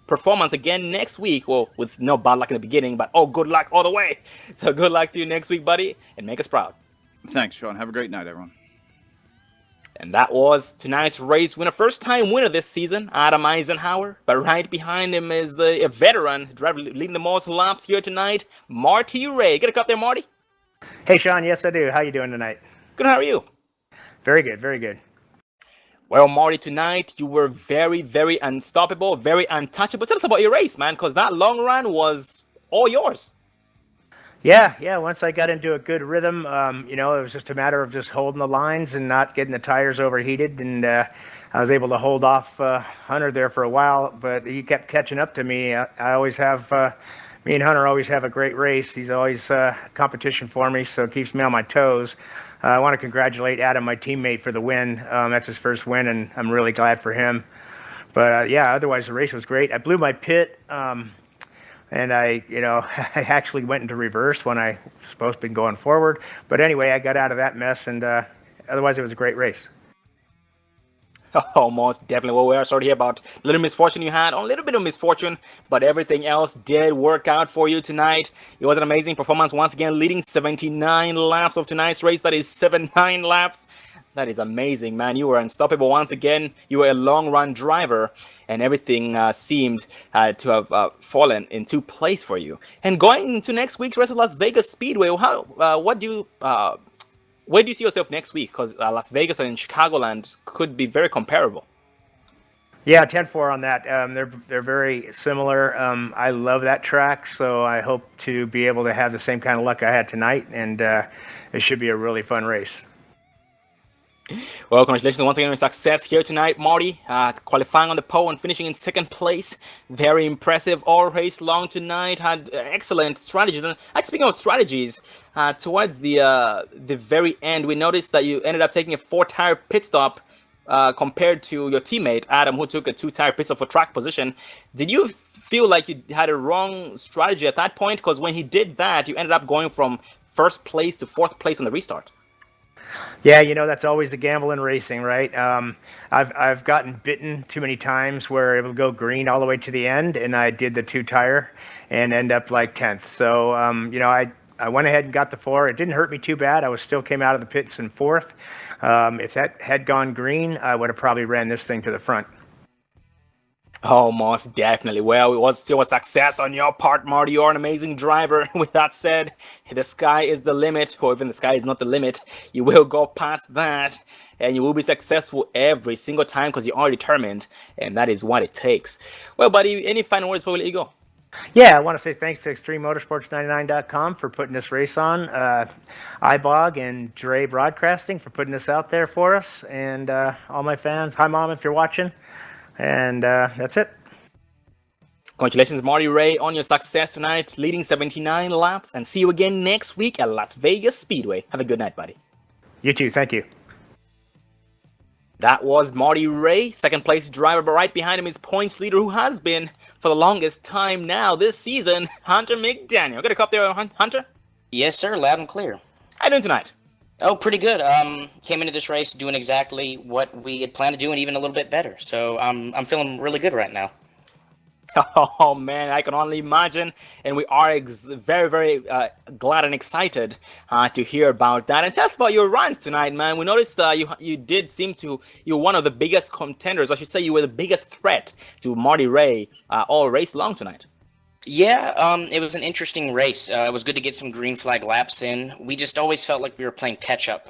performance again next week. Well, with no bad luck in the beginning, but good luck all the way. So good luck to you next week, buddy, and make us proud. Thanks, Sean. Have a great night, everyone. And that was tonight's race winner, first-time winner this season, Adam Eisenhower. But right behind him is the veteran driver leading the most laps here tonight, Marty Ray. Get a cup there, Marty. Hey, Sean. Yes, I do. How you doing tonight? Good. How are you? Very good. Very good. Well, Marty, tonight you were very, very unstoppable, very untouchable. Tell us about your race, man, because that long run was all yours. Yeah. Once I got into a good rhythm, you know, it was just a matter of just holding the lines and not getting the tires overheated. And I was able to hold off Hunter there for a while, but he kept catching up to me. I always have... Me and Hunter always have a great race. He's always competition for me, so it keeps me on my toes. I want to congratulate Adam, my teammate, for the win. That's his first win, and I'm really glad for him. But yeah, otherwise the race was great. I blew my pit, and I actually went into reverse when I was supposed to be going forward. But anyway, I got out of that mess, and otherwise it was a great race. Oh, most definitely. Well, we are sorry to hear about a little misfortune you had. A little bit of misfortune, but everything else did work out for you tonight. It was an amazing performance once again, leading 79 laps of tonight's race. That is 79 laps. That is amazing, man. You were unstoppable once again. You were a long-run driver, and everything seemed to have fallen into place for you. And going into next week's race at Las Vegas Speedway, where do you see yourself next week? Because Las Vegas and Chicagoland could be very comparable. Yeah, 10-4 on that. They're very similar. I love that track, so I hope to be able to have the same kind of luck I had tonight, and it should be a really fun race. Well, congratulations once again on your success here tonight, Marty. Qualifying on the pole and finishing in second place. Very impressive all race long tonight. Had excellent strategies. And speaking of strategies, towards the very end, we noticed that you ended up taking a 4-tire pit stop compared to your teammate, Adam, who took a 2-tire pit stop for track position. Did you feel like you had a wrong strategy at that point? Because when he did that, you ended up going from first place to fourth place on the restart. Yeah, you know, that's always the gamble in racing, right? I've gotten bitten too many times where it will go green all the way to the end, and I did the 2-tire and end up like 10th. So, you know, I went ahead and got the 4. It didn't hurt me too bad. I still came out of the pits in 4th. If that had gone green, I would have probably ran this thing to the front. Oh, most definitely. Well, it was still a success on your part, Marty. You're an amazing driver. With that said, the sky is the limit, or even the sky is not the limit. You will go past that, and you will be successful every single time because you are determined, and that is what it takes. Well, buddy, any final words before we let you go? Yeah, I want to say thanks to ExtremeMotorsports99.com for putting this race on, iBog and Dre Broadcasting for putting this out there for us, and all my fans. Hi, Mom, if you're watching. And that's it. Congratulations, Marty Ray, on your success tonight, leading 79 laps, and see you again next week at Las Vegas Speedway. Have a good night, buddy. You too. Thank you. That was Marty Ray, second place driver, but right behind him is points leader, who has been for the longest time now this season, Hunter McDaniel. Got a cup there, Hunter? Yes, sir. Loud and clear. How you doing tonight? Oh, pretty good. Came into this race doing exactly what we had planned to do and even a little bit better. So I'm feeling really good right now. Oh man, I can only imagine, and we are very, very glad and excited to hear about that. And tell us about your runs tonight, man. We noticed you did seem to you're one of the biggest contenders. I should say you were the biggest threat to Marty Ray all race long tonight. Yeah, it was an interesting race. It was good to get some green flag laps in. We just always felt like we were playing catch up.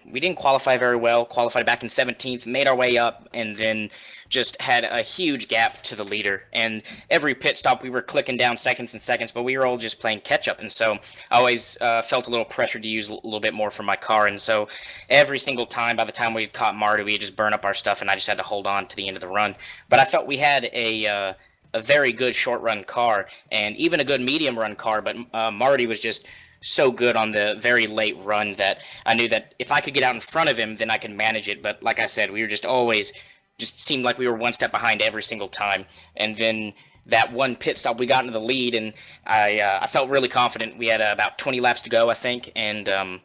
We didn't qualify very well. Qualified back in 17th, made our way up, and then just had a huge gap to the leader. And every pit stop, we were clicking down seconds and seconds, but we were all just playing catch up. And so I always felt a little pressure to use a little bit more from my car. And so every single time, by the time we had caught Marty, we had just burned up our stuff, and I just had to hold on to the end of the run. But I felt we had a very good short run car and even a good medium run car, but Marty was just so good on the very late run that I knew that if I could get out in front of him, then I could manage it. But like I said, we were just always just seemed like we were one step behind every single time. And then that one pit stop, we got into the lead, and I felt really confident. We had about 20 laps to go, I think, and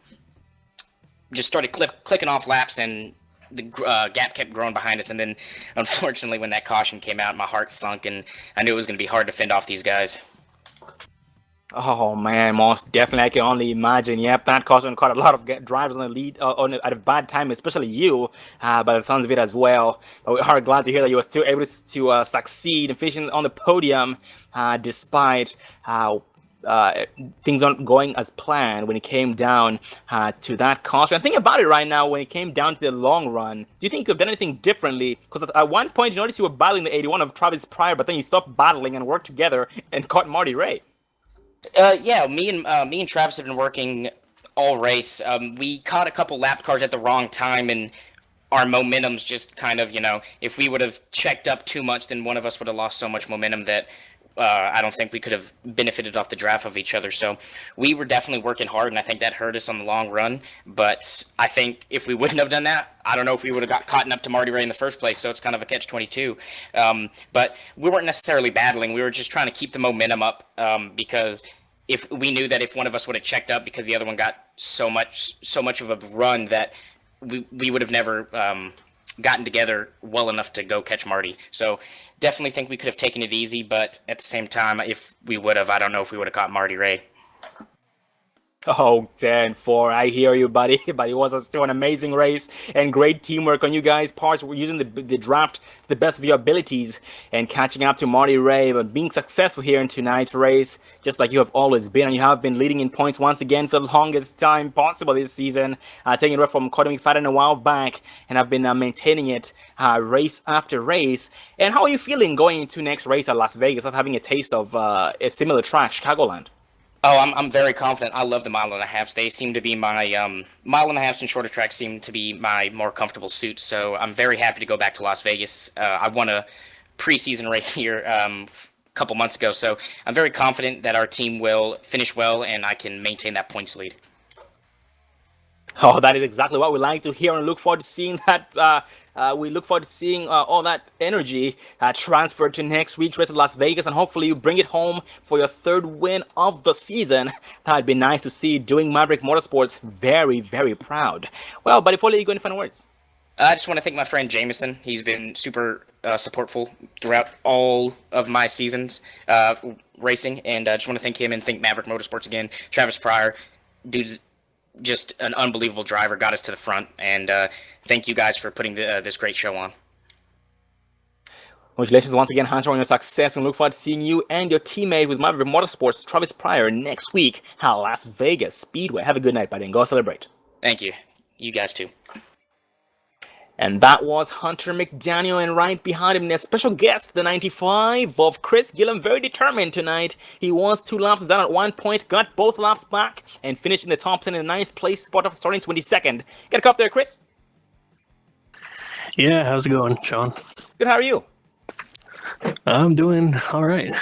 just started clicking off laps, and the gap kept growing behind us. And then, unfortunately, when that caution came out, my heart sunk, and I knew it was going to be hard to fend off these guys. Oh man, most definitely. I can only imagine. Yep, that caution caught a lot of drivers on the lead at a bad time, especially you, by the sounds of it as well. But we are glad to hear that you were still able to succeed and finishing on the podium, despite things aren't going as planned when it came down to that caution. And think about it right now, when it came down to the long run, do you think you could have done anything differently? Because at one point you noticed you were battling the 81 of Travis Pryor, but then you stopped battling and worked together and caught Marty Ray. Yeah, me and Travis have been working all race. We caught a couple lap cars at the wrong time, and our momentum's just kind of, if we would have checked up too much, then one of us would have lost so much momentum that I don't think we could have benefited off the draft of each other. So we were definitely working hard, and I think that hurt us on the long run. But I think if we wouldn't have done that, I don't know if we would have got caught up to Marty Ray in the first place. So it's kind of a catch-22. But we weren't necessarily battling. We were just trying to keep the momentum up because if we knew that if one of us would have checked up because the other one got so much of a run that we would have never gotten together well enough to go catch Marty. So definitely think we could have taken it easy, but at the same time, if we would have, I don't know if we would have caught Marty Ray. Oh, 10-4. I hear you, buddy. But it was still an amazing race and great teamwork on you guys' parts. We're using the draft to the best of your abilities and catching up to Marty Ray, but being successful here in tonight's race, just like you have always been. And you have been leading in points once again for the longest time possible this season, taking it away from Cody McFadden a while back, and have been maintaining it race after race. And how are you feeling going into next race at Las Vegas of having a taste of a similar track, Chicagoland? Oh, I'm very confident. I love the mile and a half. They seem to be my mile and a half and shorter tracks seem to be my more comfortable suit. So I'm very happy to go back to Las Vegas. I won a preseason race here a couple months ago, so I'm very confident that our team will finish well and I can maintain that points lead. Oh, that is exactly what we like to hear, and look forward to seeing that. We look forward to seeing all that energy transferred to next week's race at Las Vegas, and hopefully you bring it home for your third win of the season. That'd be nice to see, doing Maverick Motorsports very, very proud. Well, but before I let you go, any final words? I just want to thank my friend Jameson. He's been super supportful throughout all of my seasons racing, and I just want to thank him and thank Maverick Motorsports again. Travis Pryor, dude's just an unbelievable driver, got us to the front, and thank you guys for putting this great show on. Congratulations once again, Hunter, on your success, and look forward to seeing you and your teammate with Maverick Motorsports, Travis Pryor, next week at Las Vegas Speedway. Have a good night, buddy, and go celebrate. Thank you. You guys too. And that was Hunter McDaniel, and right behind him, a special guest, the 95 of Chris Gillum, very determined tonight. He was 2 laps down at one point, got both laps back, and finished in the top 10 in the 9th place spot of starting 22nd. Get a cup there, Chris. Yeah, how's it going, Sean? Good, how are you? I'm doing all right.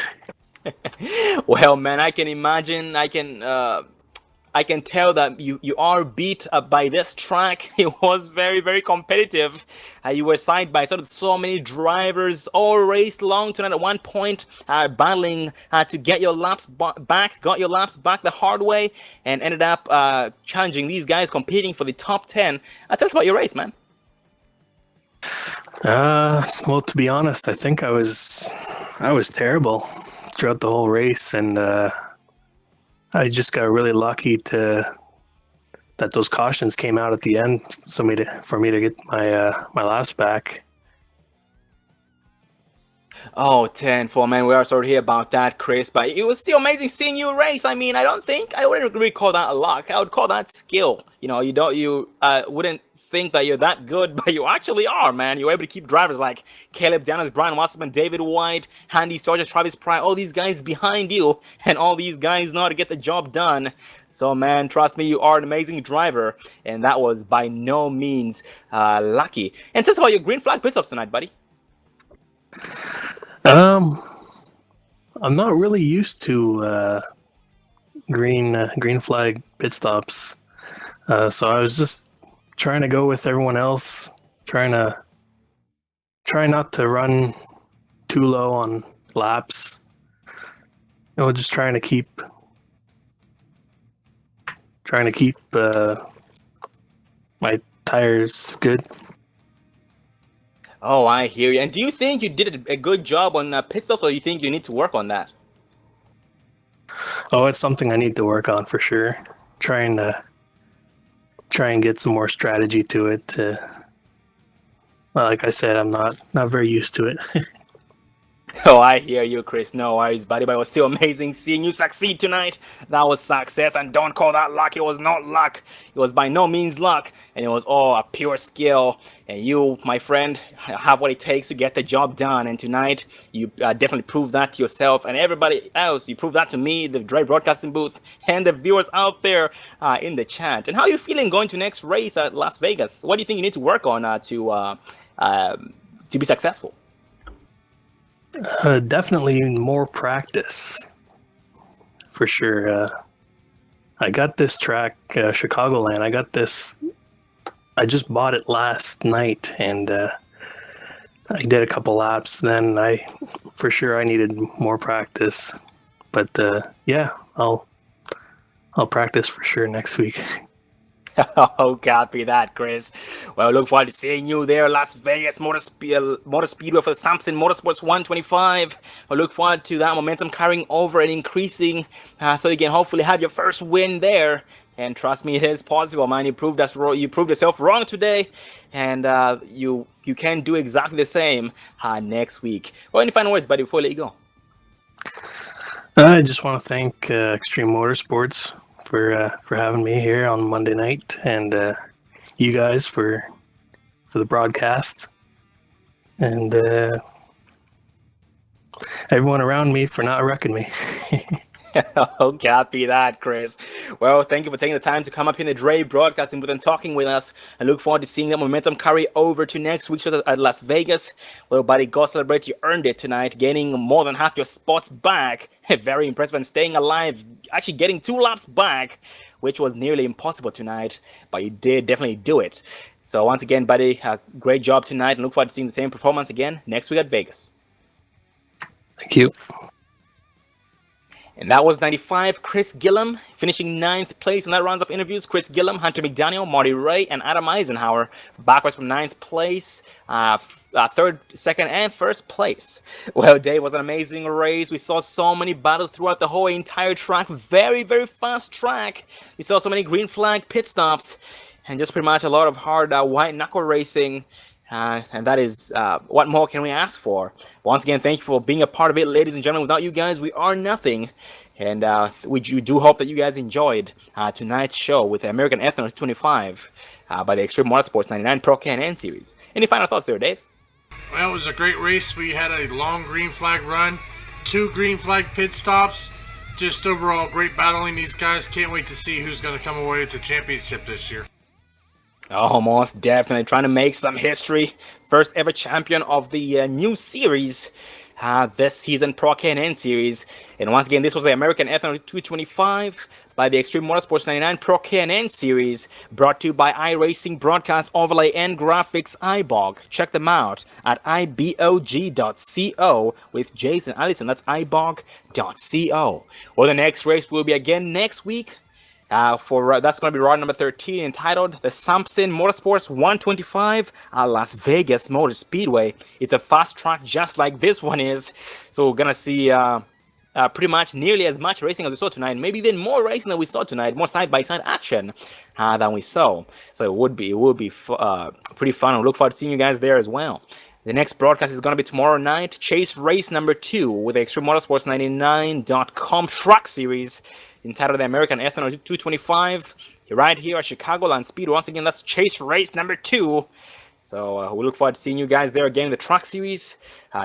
Well, man, I can imagine, I can tell that you are beat by this track. It was very, very competitive. You were side by side with so many drivers, all raced long tonight at one point, battling to get your laps back, got your laps back the hard way, and ended up challenging these guys, competing for the top 10. Tell us about your race, man. Well, to be honest, I think I was terrible throughout the whole race, and I just got really lucky that those cautions came out at the end, for me to get my laps back. Oh, 10-4, man. We are sorry to hear about that, Chris, but it was still amazing seeing you race. I mean, I wouldn't really call that a luck. I would call that skill. You know, you wouldn't think that you're that good, but you actually are, man. You're able to keep drivers like Caleb Daniels, Brian Wasserman, David White, Handy Sturgis, Travis Pryor, all these guys behind you, and all these guys know how to get the job done. So, man, trust me, you are an amazing driver, and that was by no means lucky. And tell us about your green flag pit stops tonight, buddy. I'm not really used to green flag pit stops, so I was just trying to go with everyone else, try not to run too low on laps. You know, just trying to keep my tires good. Oh, I hear you. And do you think you did a good job on pit stops, or do you think you need to work on that? Oh, it's something I need to work on for sure. Try and get some more strategy to it. Well, like I said, I'm not very used to it. Oh, I hear you, Chris. No worries, buddy. But it was still amazing seeing you succeed tonight. That was success, and don't call that luck. It was not luck. It was by no means luck, and it was all a pure skill. And you, my friend, have what it takes to get the job done. And tonight, you definitely proved that to yourself and everybody else. You proved that to me, the Dre Broadcasting booth, and the viewers out there in the chat. And how are you feeling going to next race at Las Vegas? What do you think you need to work on to be successful? Definitely more practice, for sure. I got this track, Chicagoland. I just bought it last night, and I did a couple laps. Then I needed more practice. But yeah, I'll practice for sure next week. Oh, copy that, Chris. Well, look forward to seeing you there, Las Vegas Motor Speedway for the Samson Motorsports 125. I look forward to that momentum carrying over and increasing, so you can hopefully have your first win there. And trust me, it is possible, man. You proved yourself wrong today, and you can do exactly the same next week. Well, any final words, buddy, before I let you go? I just want to thank Extreme Motorsports for having me here on Monday night, and you guys for the broadcast, and everyone around me for not wrecking me. Oh, copy that, Chris. Well, thank you for taking the time to come up here in the Dre Broadcasting booth and talking with us. I look forward to seeing that momentum carry over to next week's show at Las Vegas. Well, buddy, go celebrate. You earned it tonight, gaining more than half your spots back. Very impressive, and staying alive, actually getting 2 laps back, which was nearly impossible tonight, but you did definitely do it. So once again, buddy, great job tonight, and look forward to seeing the same performance again next week at Vegas. Thank you. And that was 95, Chris Gillum, finishing 9th place in that rounds of interviews. Chris Gillum, Hunter McDaniel, Marty Ray, and Adam Eisenhower backwards from 9th place, 3rd, 2nd, and 1st place. Well, Dave, was an amazing race. We saw so many battles throughout the whole entire track. Very, very fast track. We saw so many green flag pit stops, and just pretty much a lot of hard white knuckle racing. And that is, what more can we ask for? Once again, thank you for being a part of it, ladies and gentlemen. Without you guys, we are nothing. And we do hope that you guys enjoyed tonight's show with American Ethnos 25. by the Extreme Motorsports 99 Pro Can-Am Series. Any final thoughts there, Dave? Well, it was a great race. We had a long green flag run, 2 green flag pit stops. Just overall great battling these guys. Can't wait to see who's going to come away with the championship this year. Oh, most definitely trying to make some history. First ever champion of the new series this season, Pro Can-Am Series. And once again, this was the American Ethanol 225 by the Extreme Motorsports 99 Pro Can-Am Series, brought to you by iRacing Broadcast Overlay and Graphics iBog. Check them out at ibog.co with Jason Allison. That's ibog.co. Well, the next race will be again next week. That's going to be round number 13, entitled the Sampson Motorsports 125 at Las Vegas Motor Speedway. It's a fast track just like this one is, so we're gonna see pretty much nearly as much racing as we saw tonight, maybe even more racing than we saw tonight, more side-by-side action than we saw. So it would be pretty fun. I look forward to seeing you guys there as well. The next broadcast is going to be tomorrow night, Chase Race number 2 with the Extreme Motorsports 99.com Truck Series, entitled the American Ethanol 225, right here at Chicagoland Speed. Once again, that's Chase Race number 2. So we look forward to seeing you guys there again in the Truck Series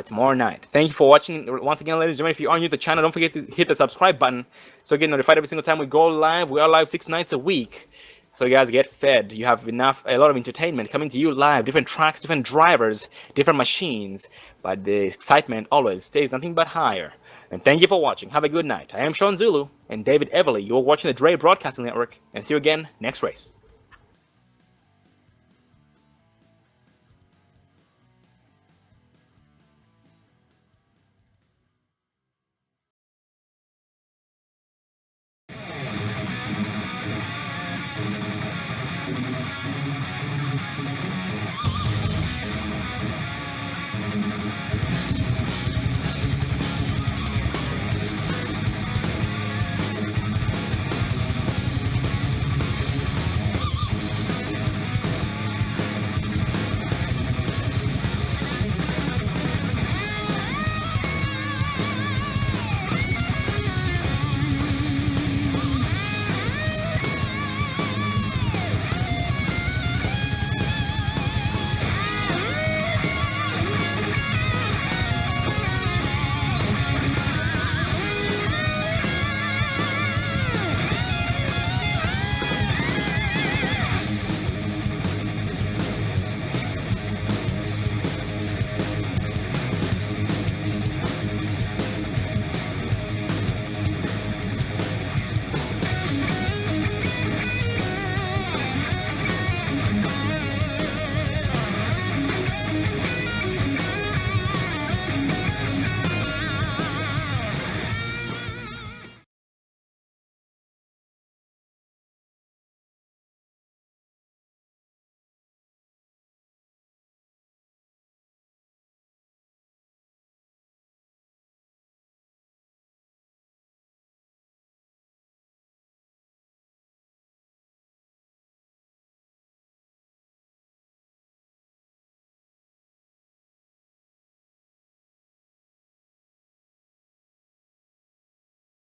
tomorrow night. Thank you for watching. Once again, ladies and gentlemen, if you are new to the channel, don't forget to hit the subscribe button so you get notified every single time we go live. We are live 6 nights a week. So you guys get fed. You have a lot of entertainment coming to you live. Different tracks, different drivers, different machines. But the excitement always stays nothing but higher. And thank you for watching. Have a good night. I am Sean Zulu and David Everly. You're watching the Dre Broadcasting Network. And see you again next race.